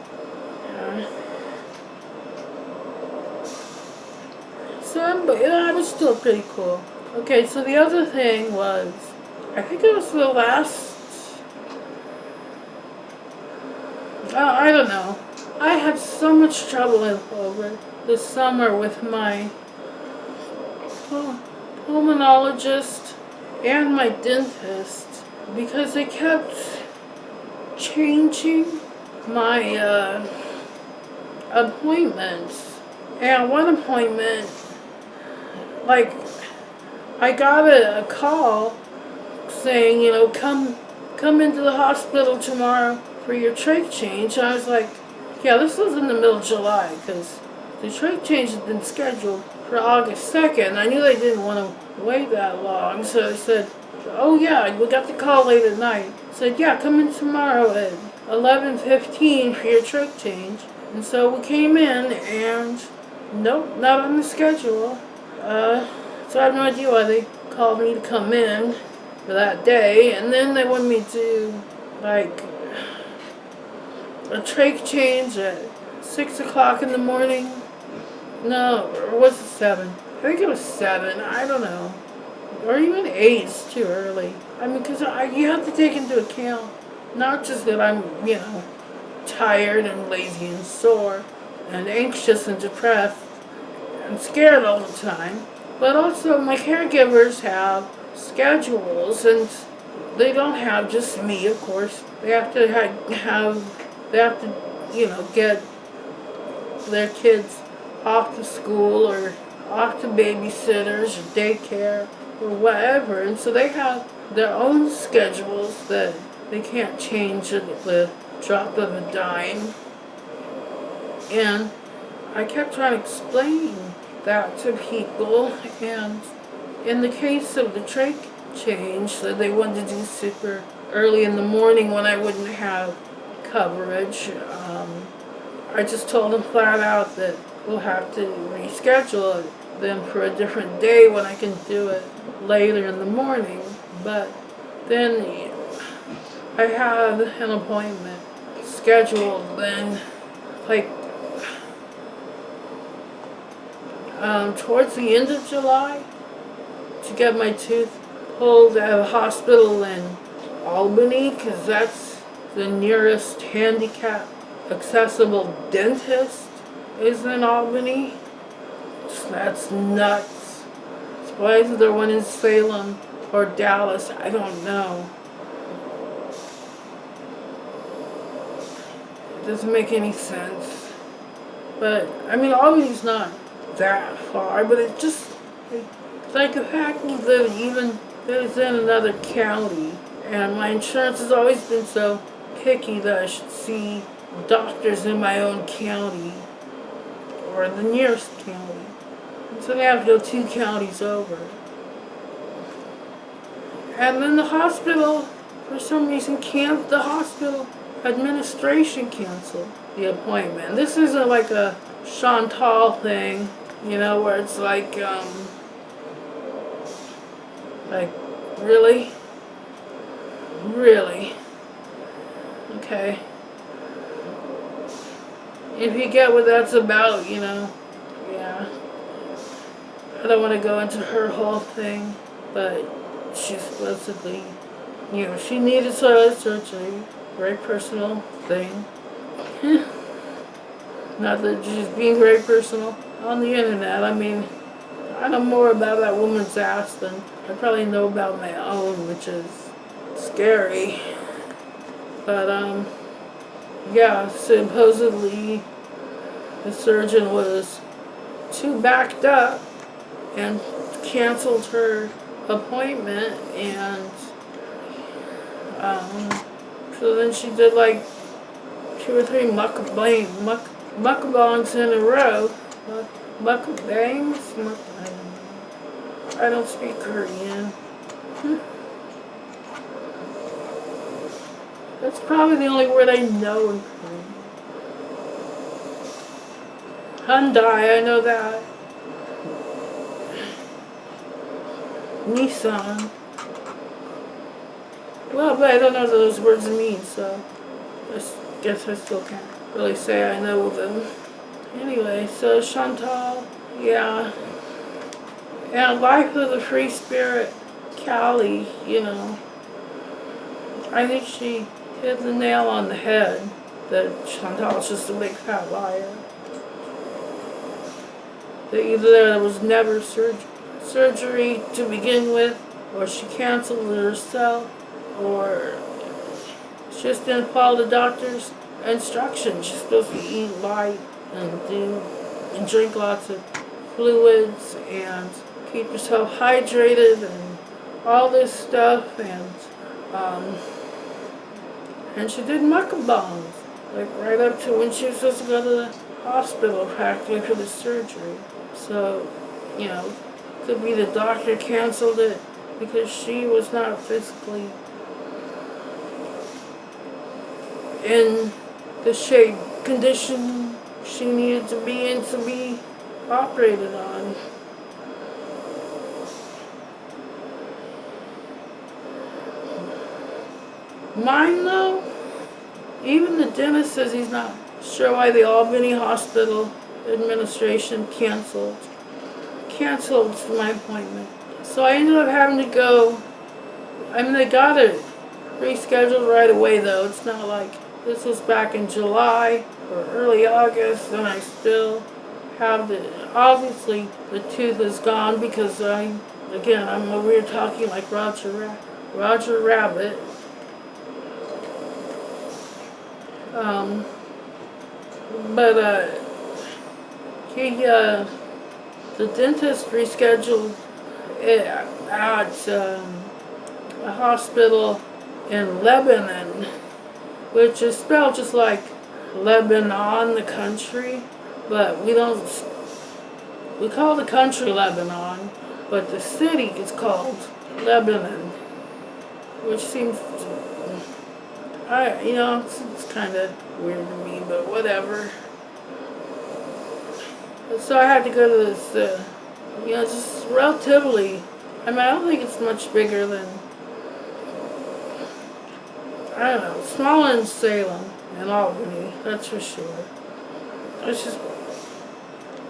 But that was still pretty cool. Okay, so the other thing was, I think it was the last, I don't know. I had so much trouble over this summer with my pulmonologist and my dentist, because they kept changing my appointments. And one appointment, I got a call saying, come into the hospital tomorrow for your trach change. And I was like, yeah, this was in the middle of July, because the trach change had been scheduled for August 2nd. I knew they didn't want to wait that long, so I said, oh yeah, we got the call late at night. I said, yeah, come in tomorrow at 11:15 for your trach change. And so we came in, and nope, not on the schedule. So I have no idea why they called me to come in for that day, and then they wanted me to do like a trach change at 6 o'clock in the morning. No, or was it 7? I think it was 7. I don't know. Or even 8 is too early. I mean, because you have to take into account not just that I'm, tired and lazy and sore and anxious and depressed and scared all the time, but also my caregivers have schedules and they don't have just me, of course. They have to get their kids off to school or off to babysitters or daycare or whatever, and so they have their own schedules that they can't change at the drop of a dime. And I kept trying to explain that to people, and in the case of the trach change that they wanted to do super early in the morning when I wouldn't have coverage, I just told them flat out that we'll have to reschedule them for a different day when I can do it later in the morning. But then I had an appointment scheduled then, like towards the end of July, to get my tooth pulled at a hospital in Albany, because that's the nearest handicap accessible dentist is in Albany. That's nuts. Why is there one in Salem or Dallas? I don't know. It doesn't make any sense. But, I mean, Albany's not that far, but it's like the fact that even that it's in another county, and my insurance has always been so picky that I should see doctors in my own county or the nearest county. And so they have to go 2 counties over. And then the hospital, for some reason, the hospital administration canceled the appointment. This isn't like a Chantal thing, where it's like really? Really? Okay. If you get what that's about, yeah. I don't want to go into her whole thing, but she supposedly, she needed surgery. Very personal thing. Not that she's being very personal on the internet. I mean, I know more about that woman's ass than I probably know about my own, which is scary. But, yeah, supposedly the surgeon was too backed up and canceled her appointment, and so then she did like 2 or 3 mukbangs in a row. Mukbangs? I don't speak Korean. That's probably the only word I know in Korean. Hyundai, I know that. Nissan. Well, but I don't know what those words mean, so I guess I still can't really say I know them. Anyway, so Chantal, yeah. And Life of the Free Spirit, Callie, I think she hit the nail on the head that Chantal's just a big fat liar. That either there was never surgery to begin with, or she canceled it herself, or she just didn't follow the doctor's instructions. She's supposed to eat light and drink lots of fluids and keep yourself hydrated and all this stuff, and she did mukbangs, like right up to when she was supposed to go to the hospital practically for the surgery. So, could be the doctor canceled it because she was not physically in the condition she needed to be in to be operated on. Mine though, even the dentist says he's not sure why the Albany Hospital administration canceled my appointment. So I ended up having to go. I mean, they got it rescheduled right away though. It's not like this was back in July or early August, and I still have obviously the tooth is gone because I'm over here talking like Roger Rabbit. But the dentist rescheduled it at a hospital in Lebanon, which is spelled just like Lebanon, the country, but we call the country Lebanon, but the city is called Lebanon, which seems, it's kind of weird to me, but whatever. So I had to go to this, just relatively, I don't think it's much bigger than, smaller than Salem and Albany, that's for sure.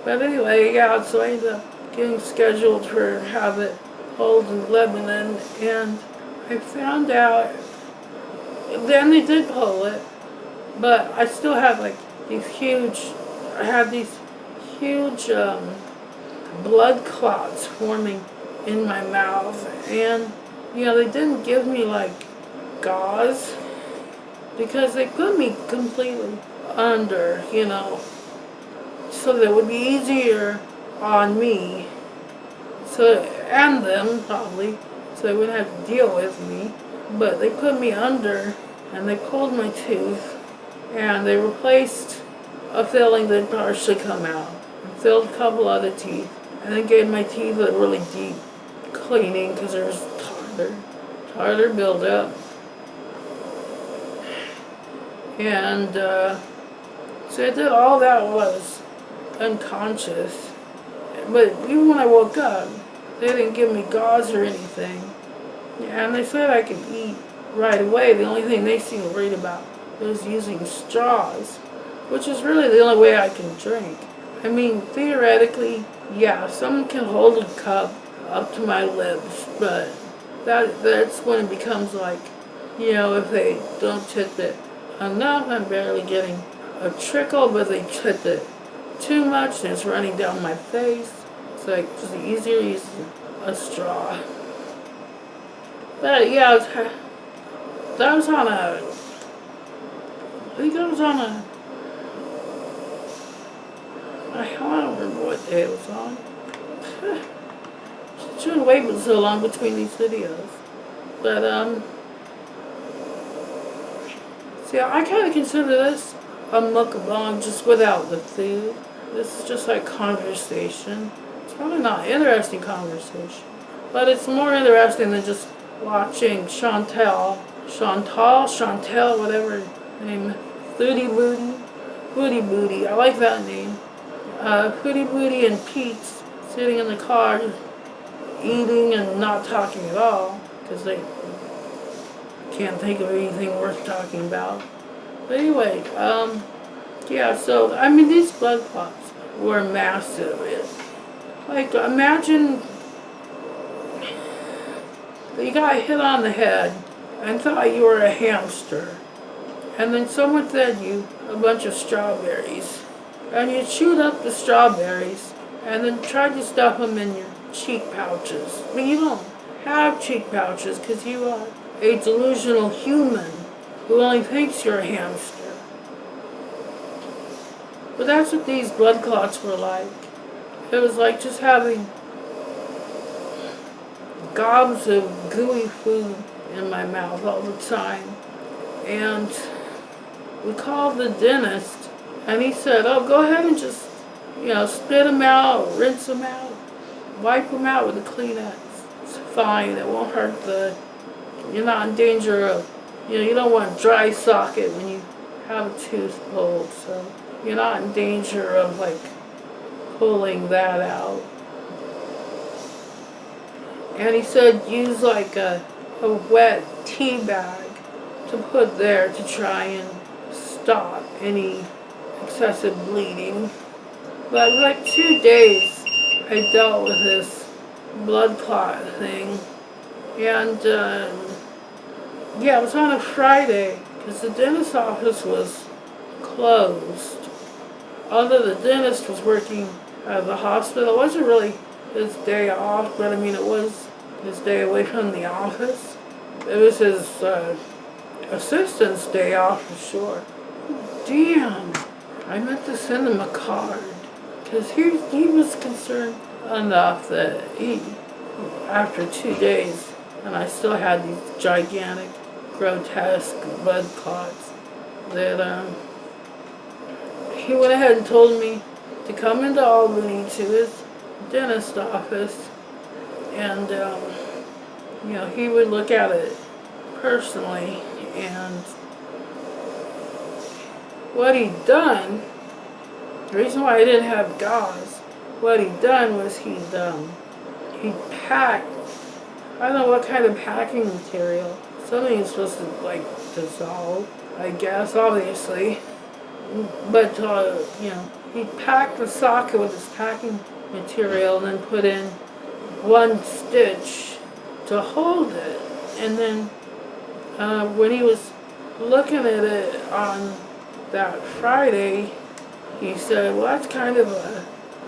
But anyway, so I ended up getting scheduled for have it pulled in Lebanon, and I found out, then they did pull it, but I still had these huge blood clots forming in my mouth, and they didn't give me gauze because they put me completely under, so that it would be easier on me, and them probably, so they wouldn't have to deal with me. But they put me under, and they pulled my tooth, and they replaced a filling that had partially come out, and filled a couple other teeth, and then gave my teeth a really deep cleaning because there was tartar buildup. And so I did all that while I was unconscious. But even when I woke up, they didn't give me gauze or anything. And they said I could eat right away. The only thing they seemed worried about was using straws, which is really the only way I can drink. Theoretically, yeah, someone can hold a cup up to my lips, but that's when it becomes if they don't tip it enough, I'm barely getting a trickle, but they tip it too much and it's running down my face. It's just easier to use a straw. But yeah, that was on a, I think that was on a, I don't remember what day it was on. Shouldn't wait so long between these videos. But see, I kind of consider this a mukbang just without the food. This is just conversation. It's probably not interesting conversation, but it's more interesting than just watching Chantel, whatever her name, Foodie Booty. I like that name. Foodie Booty and Pete's sitting in the car eating and not talking at all because they can't think of anything worth talking about. But anyway, so these blood clots were massive. Imagine that you got hit on the head and thought you were a hamster, and then someone fed you a bunch of strawberries, and you chewed up the strawberries and then tried to stuff them in your cheek pouches. But you don't have cheek pouches because you are a delusional human who only thinks you're a hamster. But that's what these blood clots were like. It was like just having gobs of gooey food in my mouth all the time. And we called the dentist, and he said, oh, go ahead and just, spit them out, rinse them out, wipe them out with a Kleenex. It's fine, it won't hurt you're not in danger of, you don't want a dry socket when you have a tooth pulled, so you're not in danger of pulling that out. And he said use a wet tea bag to put there to try and stop any excessive bleeding. But for like 2 days, I dealt with this blood clot thing. And yeah, it was on a Friday because the dentist's office was closed. Although the dentist was working at the hospital, it wasn't really his day off, but I mean it was his day away from the office. It was his assistant's day off for sure. Damn, I meant to send him a card because he was concerned enough that after 2 days, and I still had these gigantic, grotesque blood clots, that he went ahead and told me to come into Albany to his dentist office, and you know, he would look at it personally. And what he'd done, the reason why I didn't have gauze, what he'd done was he'd packed, I don't know what kind of packing material, something he's supposed to like dissolve, I guess, obviously. But you know, he packed the socket with his packing material and then put in one stitch to hold it. And then when he was looking at it on that Friday, he said, well, that's kind of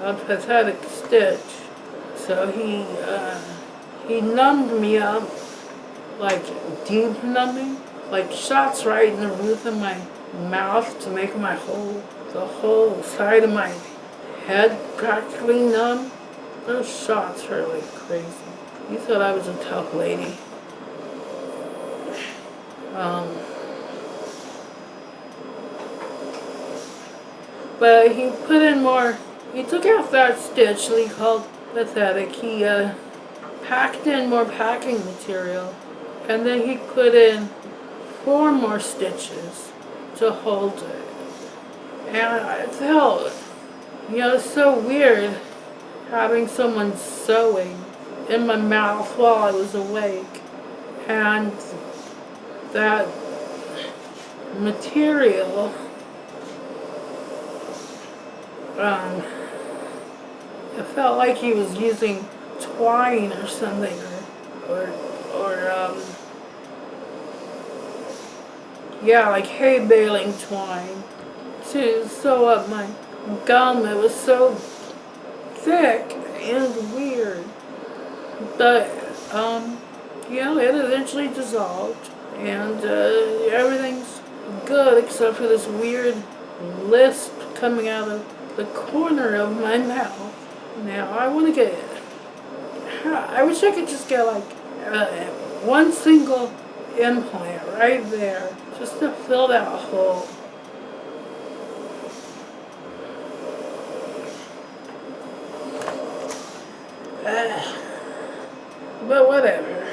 a pathetic stitch. So he numbed me up, like deep numbing, like shots right in the roof of my mouth to make the whole side of my head practically numb. Those shots hurt like crazy. He thought I was a tough lady. But he put in more, he took out that stitch that he called pathetic. He packed in more packing material, and then he put in 4 more stitches to hold it. And I felt, you know, it's so weird having someone sewing in my mouth while I was awake. And that material, it felt like he was using twine or something, or yeah, like hay baling twine to sew up my gum. It was so thick and weird. But, you know, it eventually dissolved, and everything's good except for this weird lisp coming out of the corner of my mouth. Now, I want to get, I wish I could just get like one single implant right there, just to fill that hole. But whatever.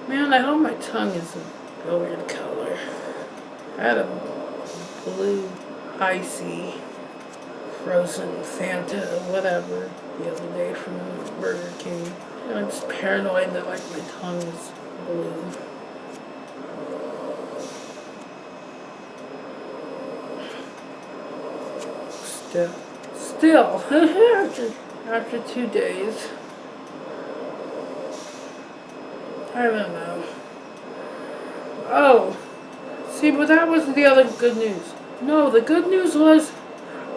Man, I hope my tongue isn't a weird color. I had a blue, icy, frozen Fanta, whatever, the other day from Burger King. And I'm just paranoid that like my tongue is blue. Still, after 2 days, I don't know. Oh, see, but that wasn't the other good news. No, the good news was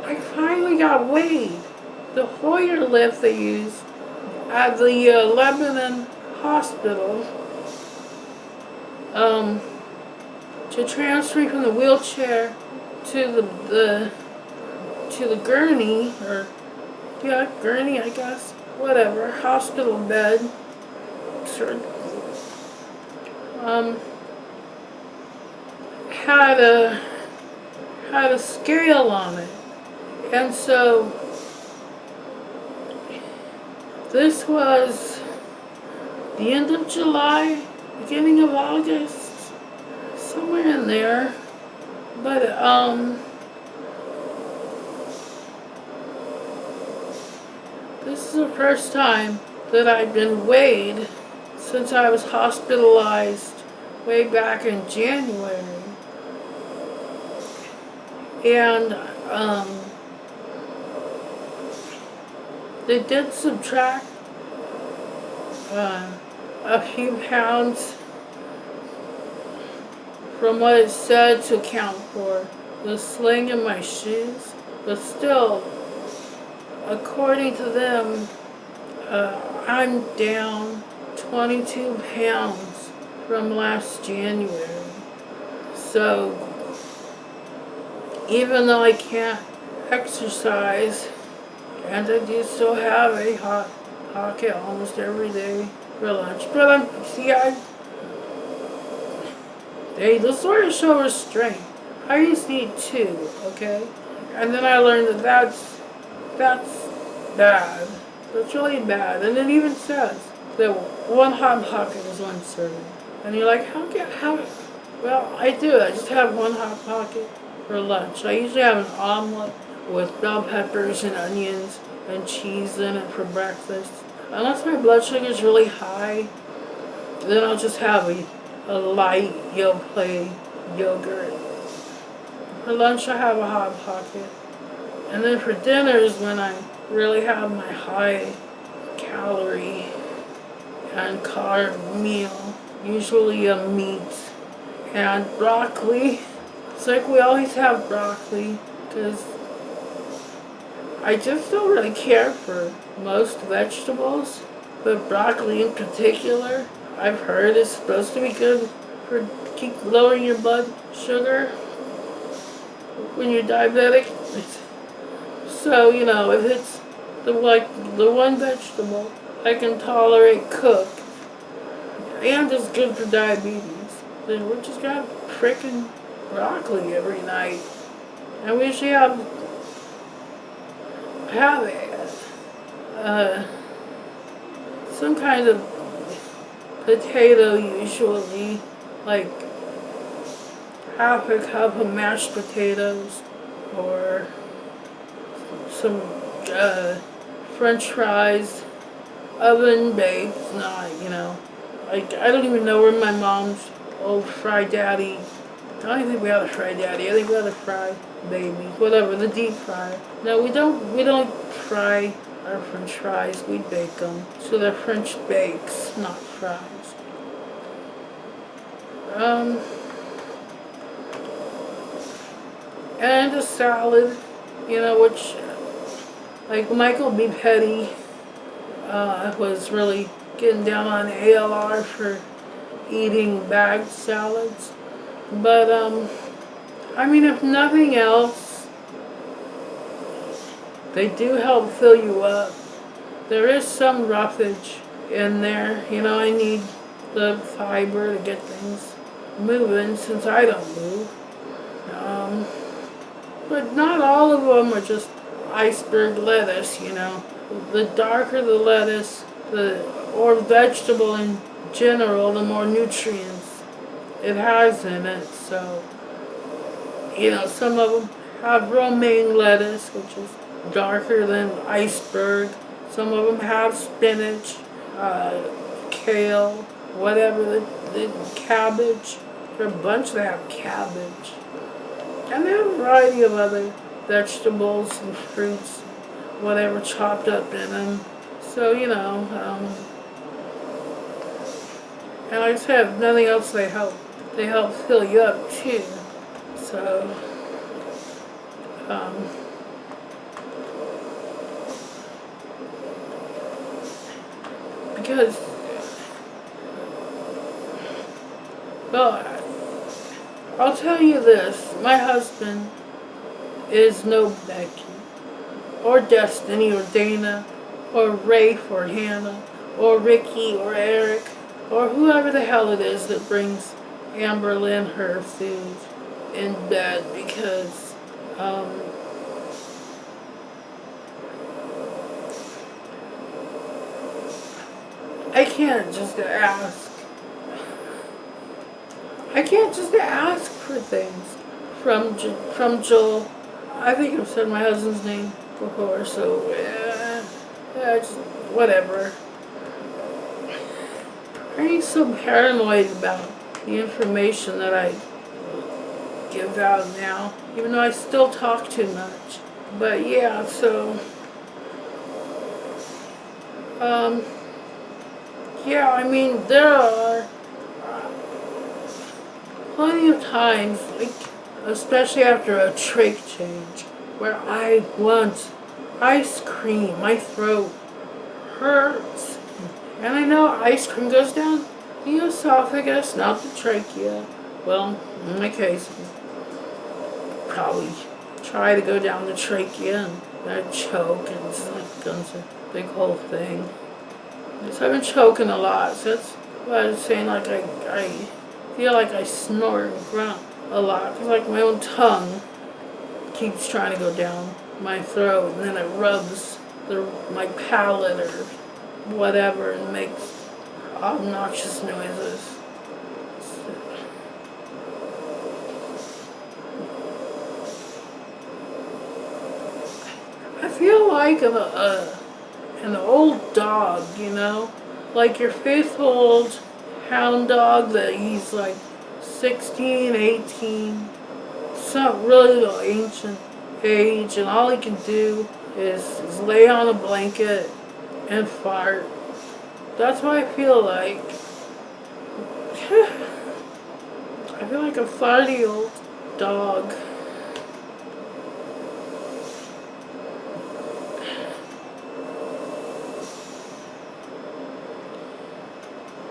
I finally got weighed. The Hoyer lift they use at the Lebanon hospital to transfer me from the wheelchair to the gurney, or yeah, gurney, I guess, whatever, hospital bed. Sure. Had a scale on it, and so this was the end of July, beginning of August, somewhere in there. But this is the first time that I've been weighed since I was hospitalized way back in January. And they did subtract a few pounds from what it said to account for the sling in my shoes. But still, according to them, I'm down 22 pounds from last January. So, even though I can't exercise, and I do still have a hot pocket almost every day for lunch, but they just sort of show restraint. I used to eat 2, okay? And then I learned that that's bad. That's really bad. And it even says that 1 Hot Pocket is 1 serving. And you're like, how? Well, I do. I just have 1 Hot Pocket for lunch. I usually have an omelet with bell peppers and onions and cheese in it for breakfast. Unless my blood sugar is really high, then I'll just have a light Yoplait yogurt. For lunch, I have a Hot Pocket. And then for dinner is when I really have my high calorie and carb meal. Usually a meat and broccoli. It's like we always have broccoli because I just don't really care for most vegetables, but broccoli in particular, I've heard is supposed to be good for keep lowering your blood sugar when you're diabetic. So, if it's the one vegetable I can tolerate cooked and is good for diabetes, then we just got frickin' broccoli every night. And we usually have some kind of potato, usually like half a cup of mashed potatoes or some French fries, oven baked, not, like, I don't even know where my mom's old Fry Daddy, I don't even think we had a Fry Daddy, I think we had a Fry Baby, whatever, the deep fryer. No, we don't fry our French fries, we bake them. So they're French bakes, not fries. And a salad, which, like Michael B. Petty was really getting down on ALR for eating bagged salads. But, if nothing else, they do help fill you up. There is some roughage in there. I need the fiber to get things moving since I don't move. But not all of them are just iceberg lettuce, The darker the lettuce, or vegetable in general, the more nutrients it has in it. So, some of them have romaine lettuce, which is darker than iceberg. Some of them have spinach, kale, whatever, the cabbage. There are a bunch that have cabbage. And they have a variety of other vegetables and fruits, whatever, chopped up in them. So, and like I said, if nothing else, they help fill you up too. So, because, well, I'll tell you this, my husband is no Becky, or Destiny, or Dana, or Rafe, or Hannah, or Ricky, or Eric, or whoever the hell it is that brings AmberLynn her food in bed, because, I can't just ask for things from Joel. I think I've said my husband's name before, so just whatever. Are you so paranoid about the information that I give out now, even though I still talk too much. But yeah, so yeah, I mean, there are plenty of times, like especially after a trach change, where I want ice cream. My throat hurts, and I know ice cream goes down the esophagus, not the trachea. Well, in my case, probably try to go down the trachea and I choke, and it's like becomes a big whole thing. So I've been choking a lot, so that's why I was saying, like, I feel like I snort and grunt a lot, because like my own tongue keeps trying to go down my throat, and then it rubs my palate or whatever and makes obnoxious noises. I feel like an old dog, you know, like your faithful old hound dog that he's like 16, 18. It's not really the ancient age, and all he can do is lay on a blanket and fart. That's what I feel like. I feel like a farty old dog.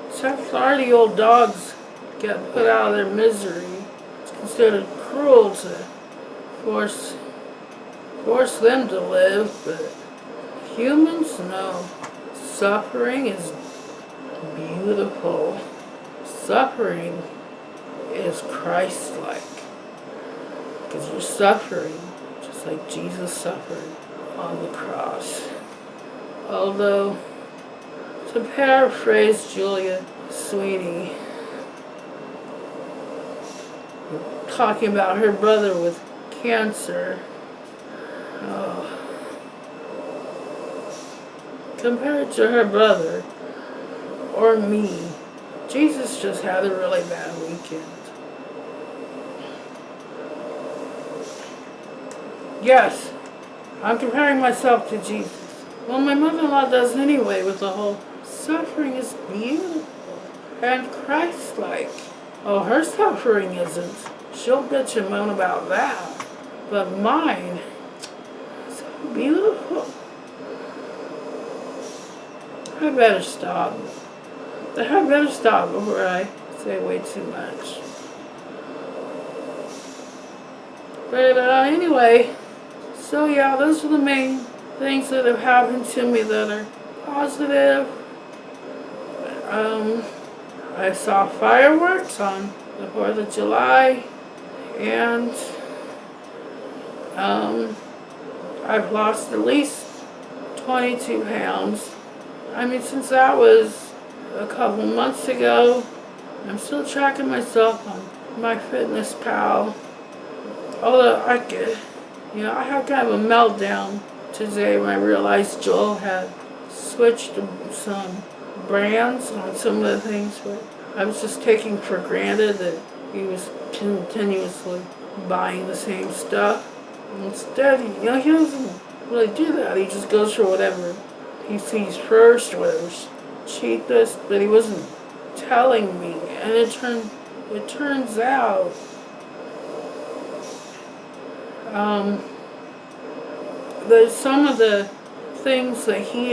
Except farty old dogs get put out of their misery. It's considered cruel to force them to live, but humans, no. Suffering is beautiful. Suffering is Christ-like, because you're suffering just like Jesus suffered on the cross. Although, to paraphrase Julia Sweeney, talking about her brother with cancer, compared to her brother or me, Jesus just had a really bad weekend. Yes, I'm comparing myself to Jesus. Well, my mother-in-law does anyway, with the whole suffering is beautiful and Christ-like. Oh, her suffering isn't. She'll bitch and moan about that. But mine, so beautiful. I better stop. I better stop before I say way too much. But anyway, so yeah, those are the main things that have happened to me that are positive. I saw fireworks on the 4th of July, and I've lost at least 22 pounds. I mean, since that was a couple months ago, I'm still tracking myself on my Fitness Pal. Although I had kind of a meltdown today when I realized Joel had switched some brands on some of the things, but I was just taking for granted that he was continuously buying the same stuff. Instead, he doesn't really do that. He just goes for whatever he sees first or whatever's cheapest, but he wasn't telling me. And it turns out that some of the things that he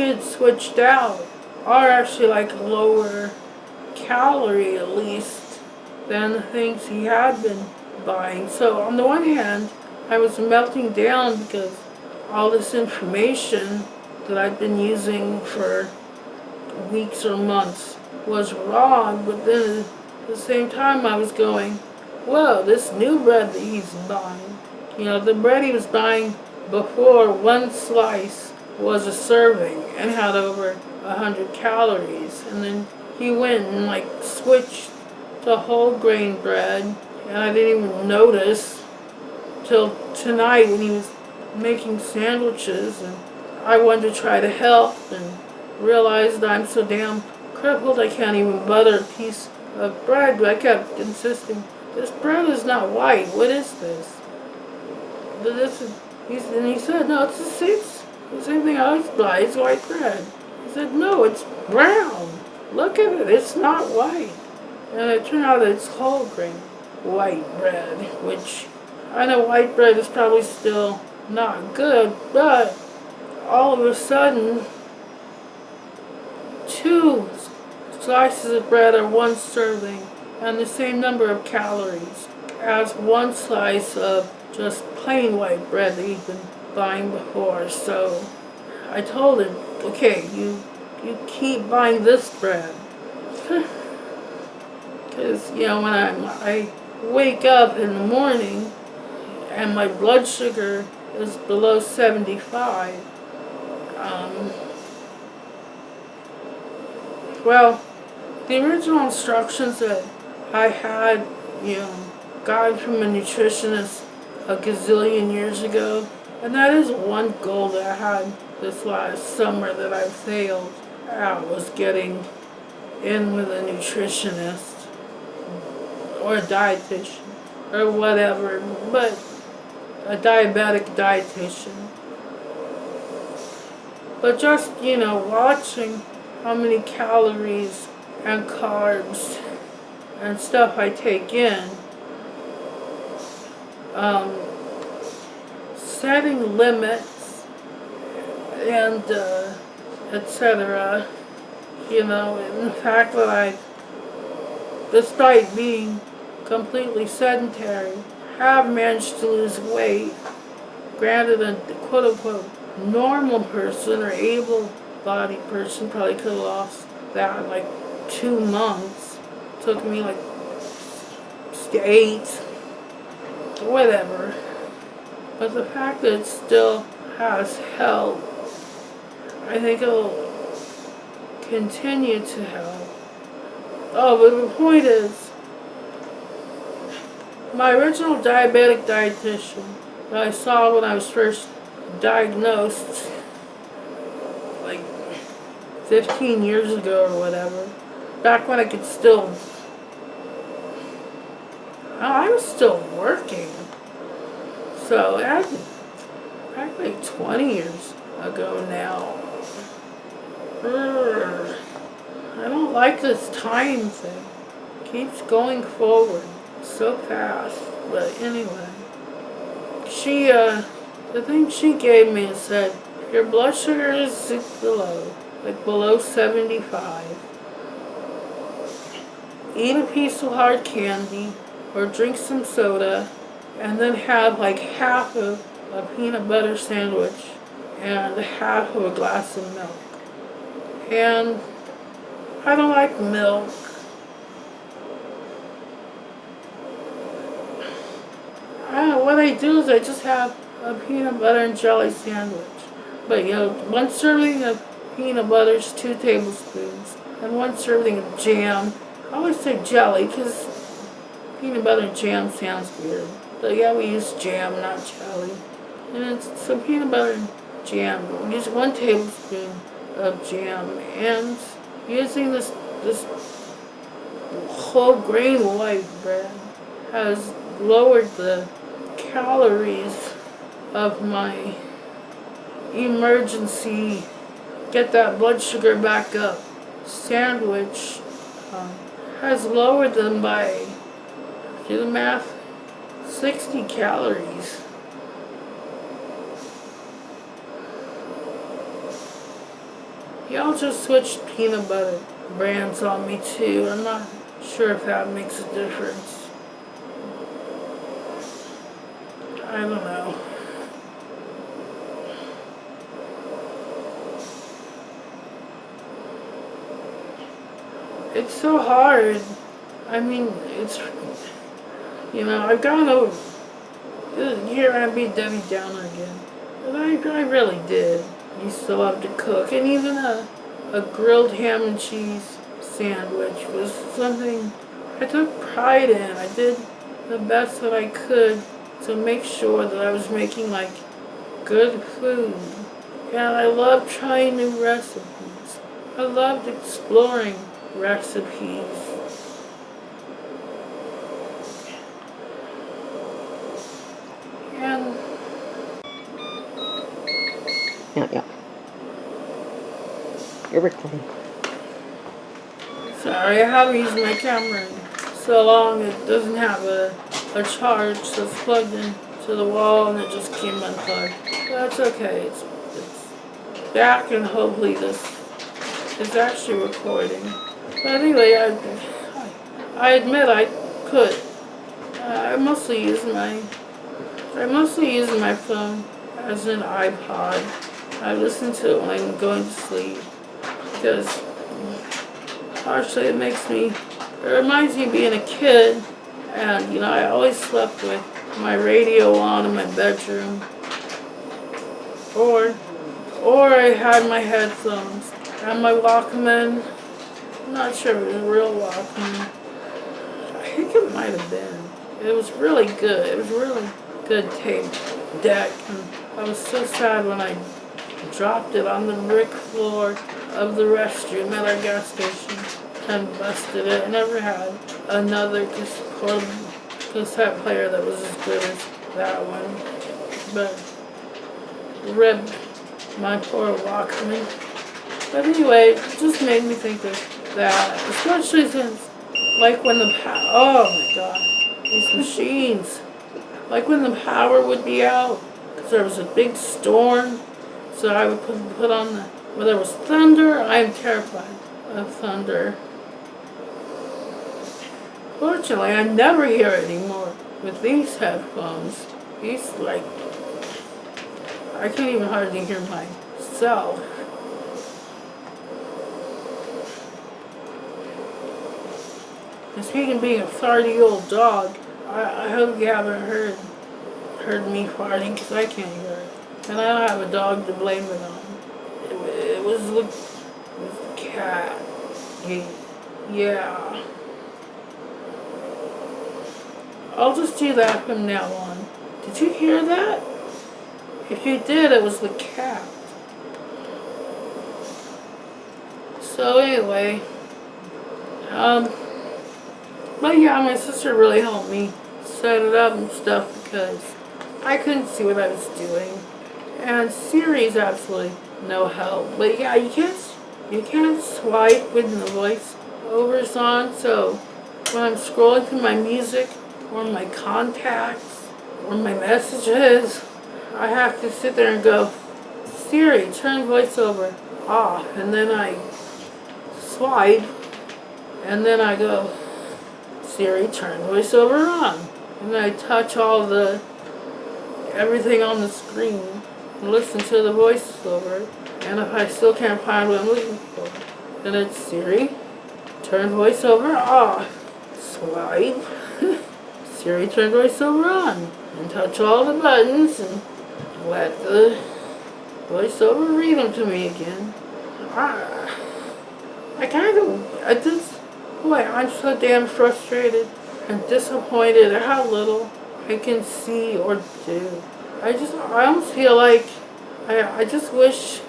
had switched out are actually like lower calorie, at least, than the things he had been buying. So on the one hand, I was melting down because all this information that I've been using for weeks or months was wrong, but then at the same time I was going, whoa, this new bread that he's buying, the bread he was buying before, one slice was a serving and had over 100 calories, and then he went and switched to whole grain bread, and I didn't even notice till tonight when he was making sandwiches, and I wanted to try to help and realized I'm so damn crippled I can't even butter a piece of bread, but I kept insisting, this bread is not white, what is this? This is, and he said, no, it's the same thing I always buy, it's white bread. He said, no, it's brown. Look at it, it's not white. And it turned out it's whole grain white bread, which I know white bread is probably still not good, but all of a sudden, 2 slices of bread are 1 serving and the same number of calories as 1 slice of just plain white bread that he'd been buying before. So I told him, okay, you keep buying this bread. Because, you know, when I wake up in the morning and my blood sugar is below 75, well, the original instructions that I had, you know, gotten from a nutritionist a gazillion years ago, and that is one goal that I had this last summer that I failed at, was getting in with a nutritionist or a dietitian or whatever, but a diabetic dietitian. But just, you know, watching how many calories and carbs and stuff I take in, setting limits and etc. You know, and the fact that despite being completely sedentary, have managed to lose weight. Granted, a quote-unquote normal person or able-bodied person probably could have lost that in like 2 months. Took me like 8, whatever. But the fact that it still has help, I think it'll continue to help. Oh, but the point is, my original diabetic dietitian that I saw when I was first diagnosed, like 15 years ago or whatever, back when I could still, I was still working. So that's like 20 years ago now. I don't like this time thing. It keeps going forward so fast. But anyway, the thing she gave me said, your blood sugar is below 75. Eat a piece of hard candy or drink some soda and then have like half of a peanut butter sandwich and half of a glass of milk. And I don't like milk. What I do is I just have a peanut butter and jelly sandwich. But, you know, 1 serving of peanut butter is 2 tablespoons. And 1 serving of jam. I always say jelly because peanut butter and jam sounds weird. But yeah, we use jam, not jelly. And it's some peanut butter and jam. We use 1 tablespoon of jam. And using this whole grain white bread has lowered the calories of my emergency get that blood sugar back up sandwich. Has lowered them by, do the math, 60 calories. Y'all just switched peanut butter brands on me too. I'm not sure if that makes a difference. I don't know. It's so hard. I mean, it's, you know, I've gone over, here I'd be Debbie Downer again. But I really did. Used to love to cook. And even a grilled ham and cheese sandwich was something I took pride in. I did the best that I could to make sure that I was making like good food. And I love trying new recipes. I loved exploring recipes. And Yeah. You're recording. sorry, I haven't used my camera in so long it doesn't have a charge, so it's plugged in to the wall and it just came unplugged. That's okay, it's back and hopefully this is actually recording. But anyway, I admit I could. I mostly use my phone as an iPod. I listen to it when I'm going to sleep because actually it reminds me of being a kid, and I always slept with my radio on in my bedroom, or I had my headphones and my Walkman. I'm not sure if it was a real Walkman. I think it might have been. It was really good. It was really good tape deck, and I was so sad when I dropped it on the brick floor of the restroom at our gas station and busted it. I never had another cassette player that was as good as that one, but rip my poor Walkman. But anyway, it just made me think of that, especially since, like when oh my god, these machines, like when the power would be out, because there was a big storm, so I would put on when there was thunder. I am terrified of thunder. Fortunately, I never hear it anymore with these headphones. These, I can't even hardly hear myself. And speaking of being a farty old dog, I hope you haven't heard me farting, because I can't hear it. And I don't have a dog to blame it on. It was the cat. Yeah. I'll just do that from now on. Did you hear that? If you did, it was the cat. So anyway, but yeah, my sister really helped me set it up and stuff because I couldn't see what I was doing. And Siri's absolutely no help. But yeah, you can't swipe when the voice over's on, so when I'm scrolling through my music or my contacts or my messages, I have to sit there and go, Siri, turn voiceover off, and then I swipe, and then I go, Siri, turn voiceover on, and I touch everything on the screen and listen to the voiceover, and if I still can't find what I'm looking for, then it's Siri, turn voiceover off, swipe, Siri, turn voiceover on, and touch all the buttons and let the voiceover read them to me again. I'm so damn frustrated and disappointed at how little I can see or do. I almost feel like I just wish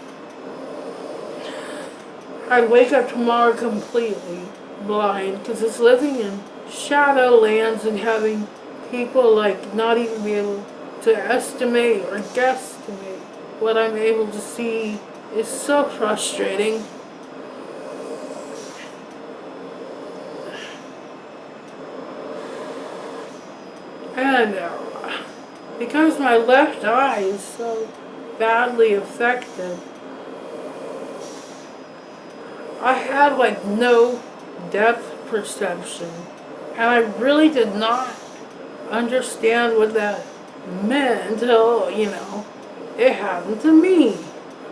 I'd wake up tomorrow completely blind, because it's living in shadow lands and having people not even be able to estimate or guesstimate what I'm able to see is so frustrating. And because my left eye is so badly affected, I had no depth perception, and I really did not understand what that meant until, it happened to me.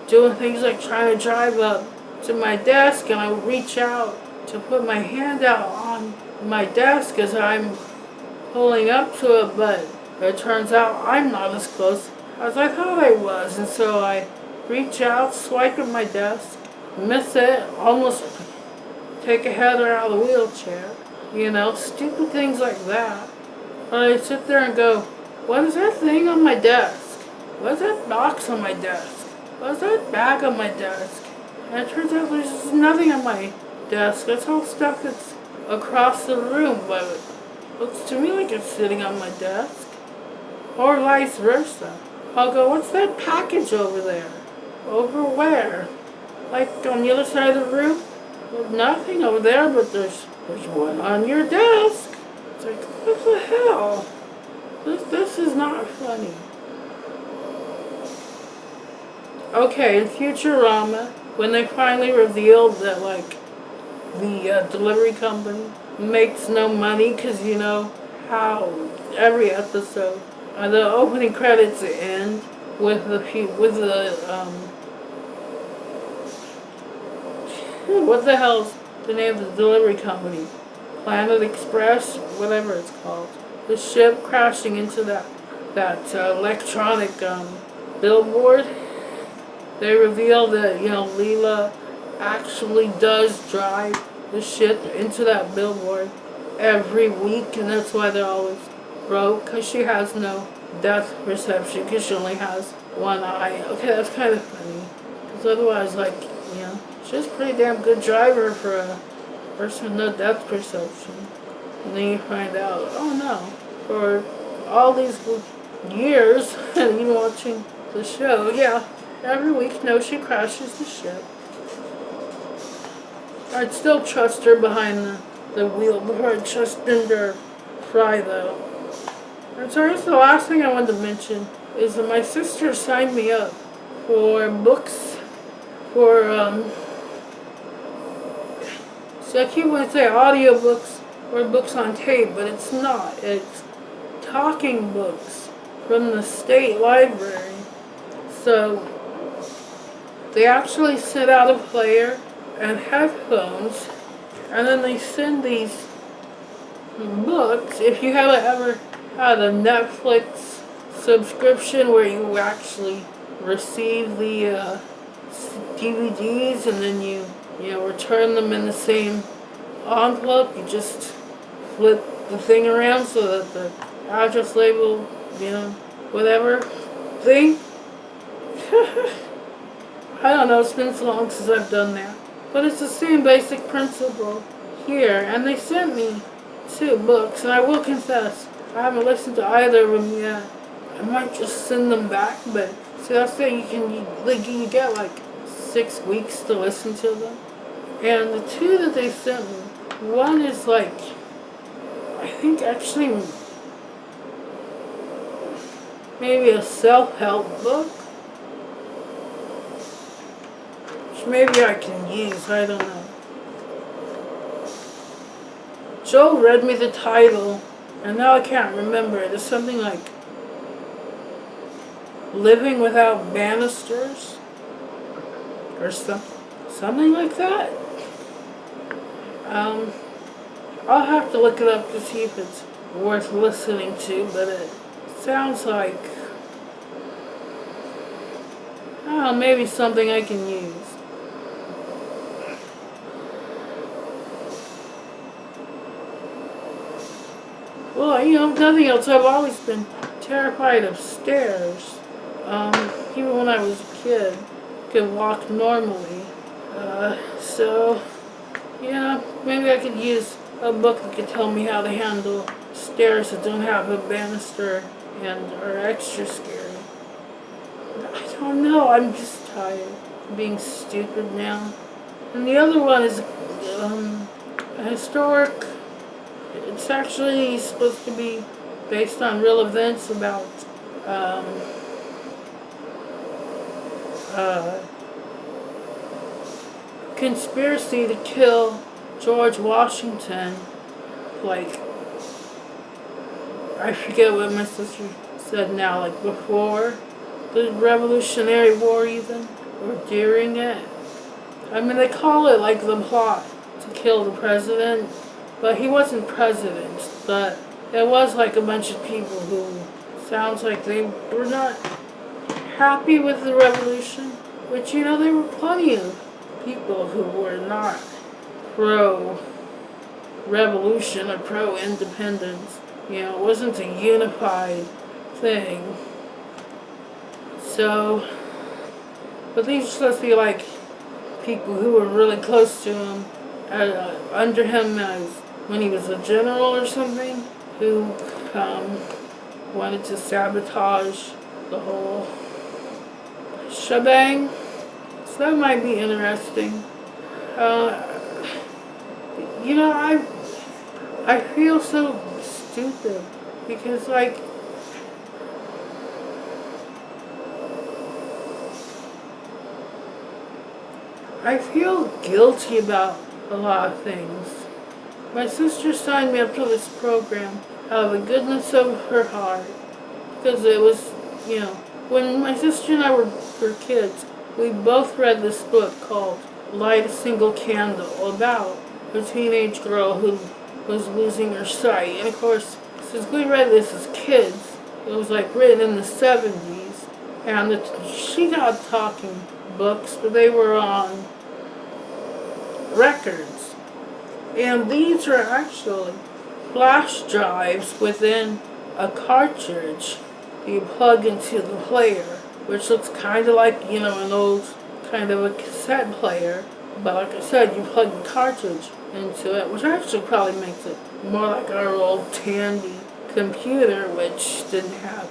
Doing things like trying to drive up to my desk, and I would reach out to put my hand out on my desk as I'm pulling up to it, but it turns out I'm not as close as I thought I was, and so I reach out, swipe at my desk, miss it, almost take a header out of the wheelchair, stupid things like that. But I sit there and go, what is that thing on my desk? What's that box on my desk? What's that bag on my desk? And it turns out there's just nothing on my desk. It's all stuff that's across the room, but it looks to me like it's sitting on my desk. Or vice versa. I'll go, what's that package over there? Over where? Like on the other side of the room? There's nothing over there, but there's one on your desk. It's like, what the hell? This is not funny. Okay, in Futurama, when they finally revealed that, like, the delivery company makes no money, because you know how every episode, the opening credits end with the what the hell's the name of the delivery company? Planet Express, whatever it's called. The ship crashing into that electronic billboard. They reveal that, you know, Leela actually does drive the ship into that billboard every week, and that's why they're always broke, because she has no depth perception, because she only has one eye. Okay, that's kind of funny, because otherwise, like, you know, she's a pretty damn good driver for a person with no depth perception. And then you find out, oh no, for all these years, and even watching the show, yeah, every week, no, she crashes the ship. I'd still trust her behind the wheel before I trust Bender Fry, though. And so I guess the last thing I wanted to mention is that my sister signed me up for books, for, so I keep wanting to say audiobooks or books on tape, but it's not. It's talking books from the state library. So they actually sent out a player and headphones, and then they send these books. If you haven't ever had a Netflix subscription where you actually receive the DVDs and then you return them in the same envelope, you just flip the thing around so that the address label, whatever thing. I don't know, it's been so long since I've done that. But it's the same basic principle here. And they sent me 2 books, and I will confess, I haven't listened to either of them yet. I might just send them back, but see, that's the thing, you get like 6 weeks to listen to them. And the 2 that they sent me, one is like, I think actually maybe a self-help book, which maybe I can use, I don't know. Joe read me the title, and now I can't remember it. It's something like Living Without Banisters, or something like that. I'll have to look it up to see if it's worth listening to, but it sounds like, I don't know, maybe something I can use. Well, if nothing else, I've always been terrified of stairs. Even when I was a kid, could walk normally. So, yeah, maybe I could use a book that could tell me how to handle stairs that don't have a banister and are extra scary. I don't know, I'm just tired of being stupid now. And the other one is a historic. It's actually supposed to be based on real events about conspiracy to kill George Washington. Like, I forget what my sister said now, like before the Revolutionary War even, or during it. I mean, they call it like the plot to kill the president, but he wasn't president. But there was like a bunch of people who sounds like they were not happy with the revolution, which, there were plenty of people who were not pro-revolution or pro-independence. It wasn't a unified thing. So, But these are supposed to be like people who were really close to him, under him as when he was a general or something, who wanted to sabotage the whole shebang. So that might be interesting. You know, I feel so stupid because, like, I feel guilty about a lot of things. My sister signed me up to this program out of the goodness of her heart because it was, you know, when my sister and I were kids, we both read this book called Light a Single Candle about a teenage girl who was losing her sight. And of course, since we read this as kids, it was like written in the 70s, and she got talking books, but they were on records. And these are actually flash drives within a cartridge you plug into the player, which looks kind of like, you know, an old kind of a cassette player. But like I said, you plug the cartridge into it, which actually probably makes it more like our old Tandy computer, which didn't have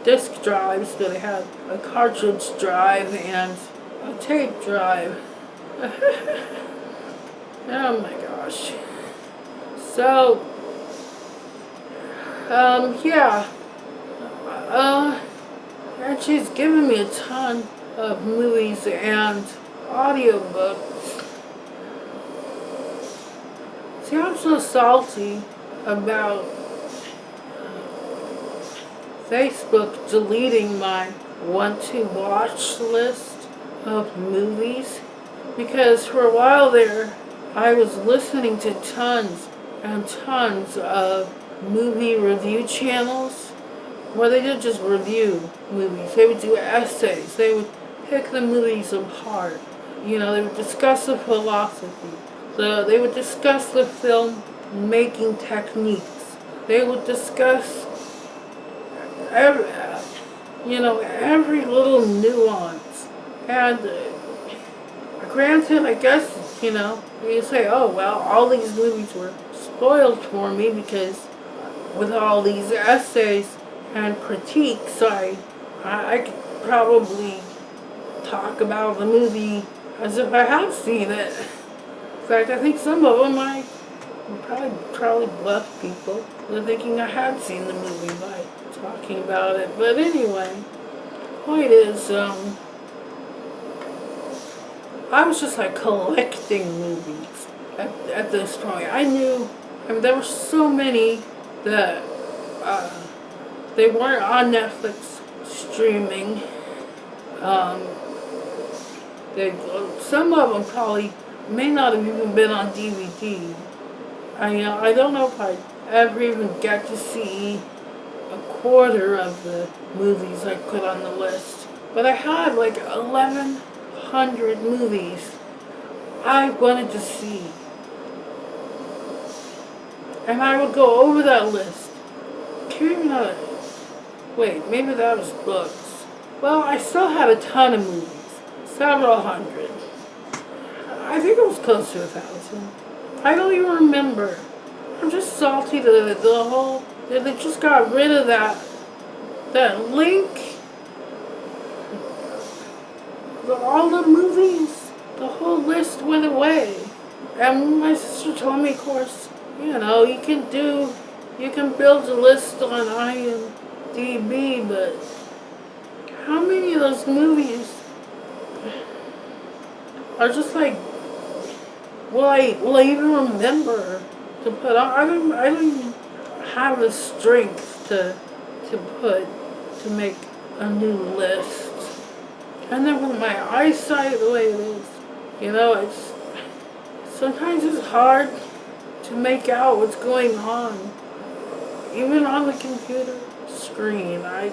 disk drives, but it had a cartridge drive and a tape drive. Oh my gosh. So, yeah. And she's given me a ton of movies and audiobooks. See, I'm so salty about Facebook deleting my want to watch list of movies, because for a while there I was listening to tons and tons of movie review channels where they did just review movies. They would do essays. They would pick the movies apart. You know, they would discuss the philosophy. They would discuss the film making techniques. They would discuss every little nuance. And granted, I guess, you know, you say, oh, well, all these movies were spoiled for me because with all these essays and critiques, I could probably talk about the movie as if I have seen it. In fact, I think some of them I probably bluff people into thinking I had seen the movie by talking about it. But anyway, point is, I was just like collecting movies at this point. I mean, there were so many that they weren't on Netflix streaming. Some of them probably may not have even been on DVD. I don't know if I'd ever even get to see a quarter of the movies I put on the list. But I had like 1,100 movies I wanted to see. And I would go over that list. Can't even know. Wait, maybe that was books. Well, I still had a ton of movies. Several hundred. I think it was close to 1,000. I don't even remember. I'm just salty that they just got rid of that link. All the movies, the whole list went away. And my sister told me, of course, you know, you can build a list on IMDb, but how many of those movies are just like, will I even remember to put on? I don't even have the strength to make a new list. And then with my eyesight the way it is, you know, sometimes it's hard to make out what's going on. Even on the computer screen, I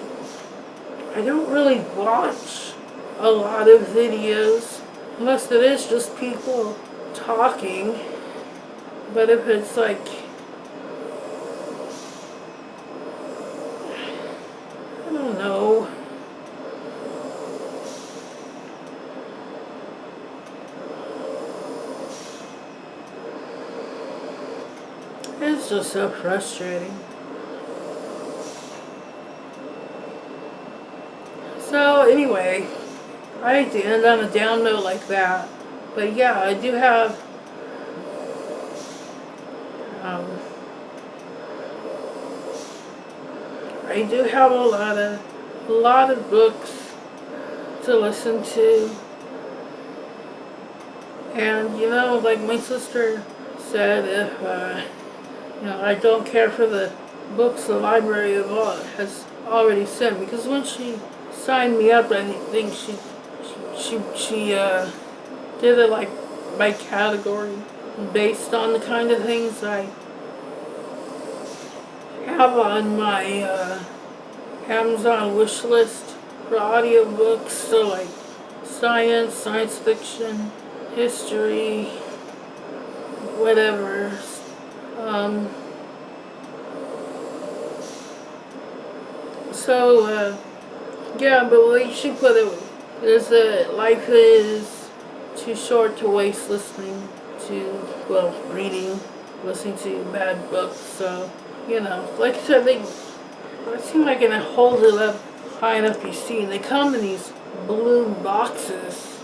don't really watch a lot of videos unless it is just people talking. But if it's like, I don't know, It's just so frustrating. So anyway, I hate to end on a down note like that. But yeah, I do have a lot of books to listen to. And you know, like my sister said, if I don't care for the books the library has already sent, because when she signed me up, I think she did it like by category based on the kind of things I have on my Amazon wish list for audiobooks. So like science fiction, history, whatever. Yeah, but like she put it, is that life is too short to waste listening to, listening to bad books. So, like I said, it seems like I hold it up high enough you see. They come in these blue boxes.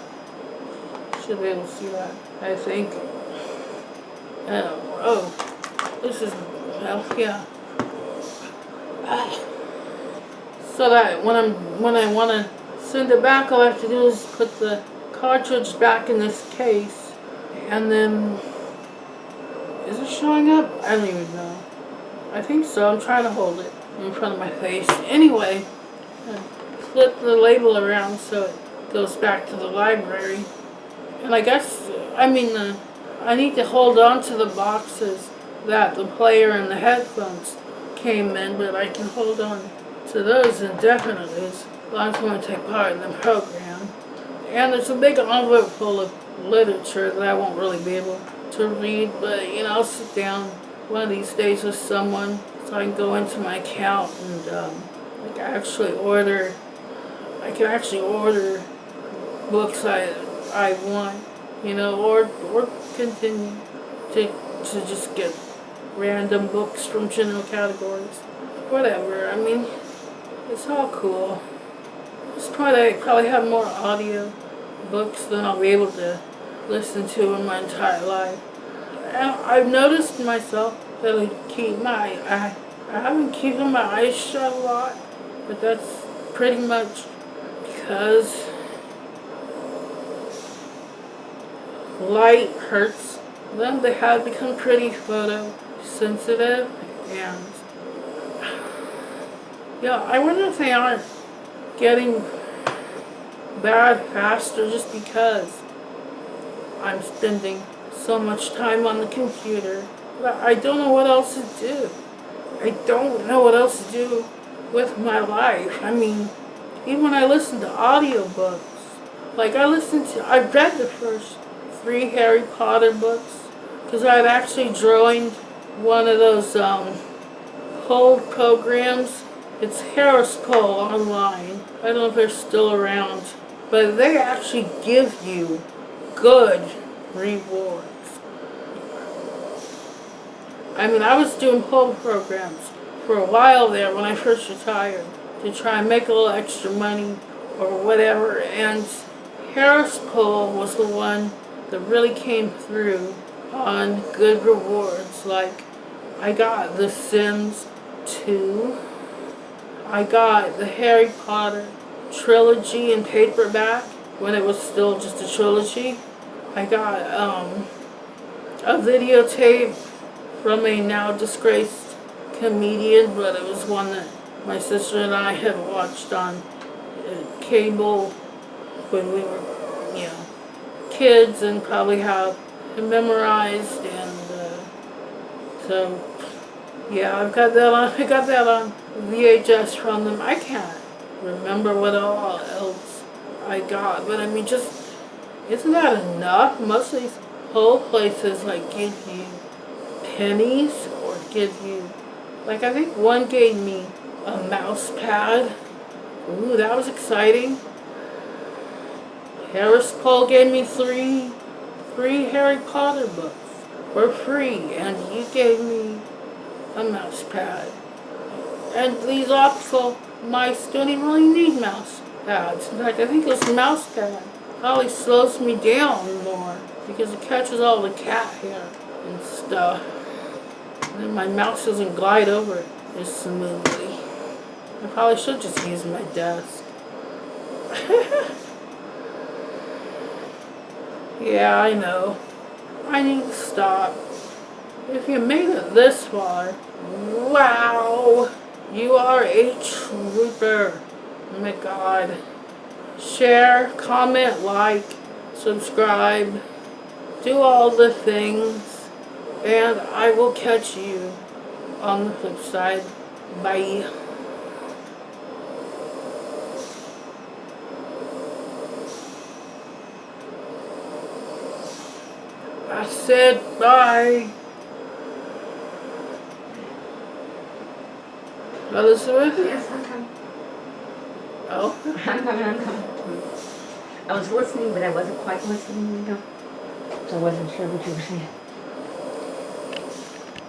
Should be able to see that, I think. This is, yeah. So that when I want to send it back, all I have to do is put the cartridge back in this case, and then, is it showing up? I don't even know. I think so. I'm trying to hold it in front of my face. Anyway, I flip the label around so it goes back to the library. And I guess, I need to hold on to the boxes that the player and the headphones came in, but I can hold on to those indefinitely as long as I want to take part in the program. And there's a big envelope full of literature that I won't really be able to read, but I'll sit down one of these days with someone so I can go into my account and I can actually order books I want, or continue to just get random books from general categories. Whatever, it's all cool. I probably have more audio books than I'll be able to listen to in my entire life. And I've noticed myself that I haven't keeping my eyes shut a lot, but that's pretty much because light hurts them. They have become pretty photosensitive, and I wonder if they aren't getting bad faster just because I'm spending so much time on the computer. But I don't know what else to do. I don't know what else to do with my life. Even when I listen to audiobooks, I read the first 3 Harry Potter books because I've actually joined one of those poll programs. It's Harris Poll online. I don't know if they're still around, but they actually give you good rewards. I was doing poll programs for a while there when I first retired to try and make a little extra money or whatever, and Harris Poll was the one that really came through on good rewards. Like, I got The Sims 2, I got the Harry Potter trilogy in paperback when it was still just a trilogy. I got a videotape from a now disgraced comedian, but it was one that my sister and I had watched on cable when we were, kids, and probably have it memorized. And I got that on VHS from them. I can't remember what all else I got, but isn't that enough? Most of these whole places give you pennies or give you, I think one gave me a mouse pad. Ooh, that was exciting. Harris Poll gave me three Harry Potter books for free, and you gave me a mouse pad. And these optical mice don't even really need mouse pads. In fact, I think this mouse pad probably slows me down more because it catches all the cat hair and stuff. And then my mouse doesn't glide over it as smoothly. I probably should just use my desk. Yeah, I know. I need to stop. If you made it this far, wow! You are a trooper. Oh my God. Share, comment, like, subscribe, do all the things, and I will catch you on the flip side. Bye. I said bye. Elizabeth? Yes, I'm coming. Oh. I'm coming. I was listening, but I wasn't quite listening, so I wasn't sure what you were saying.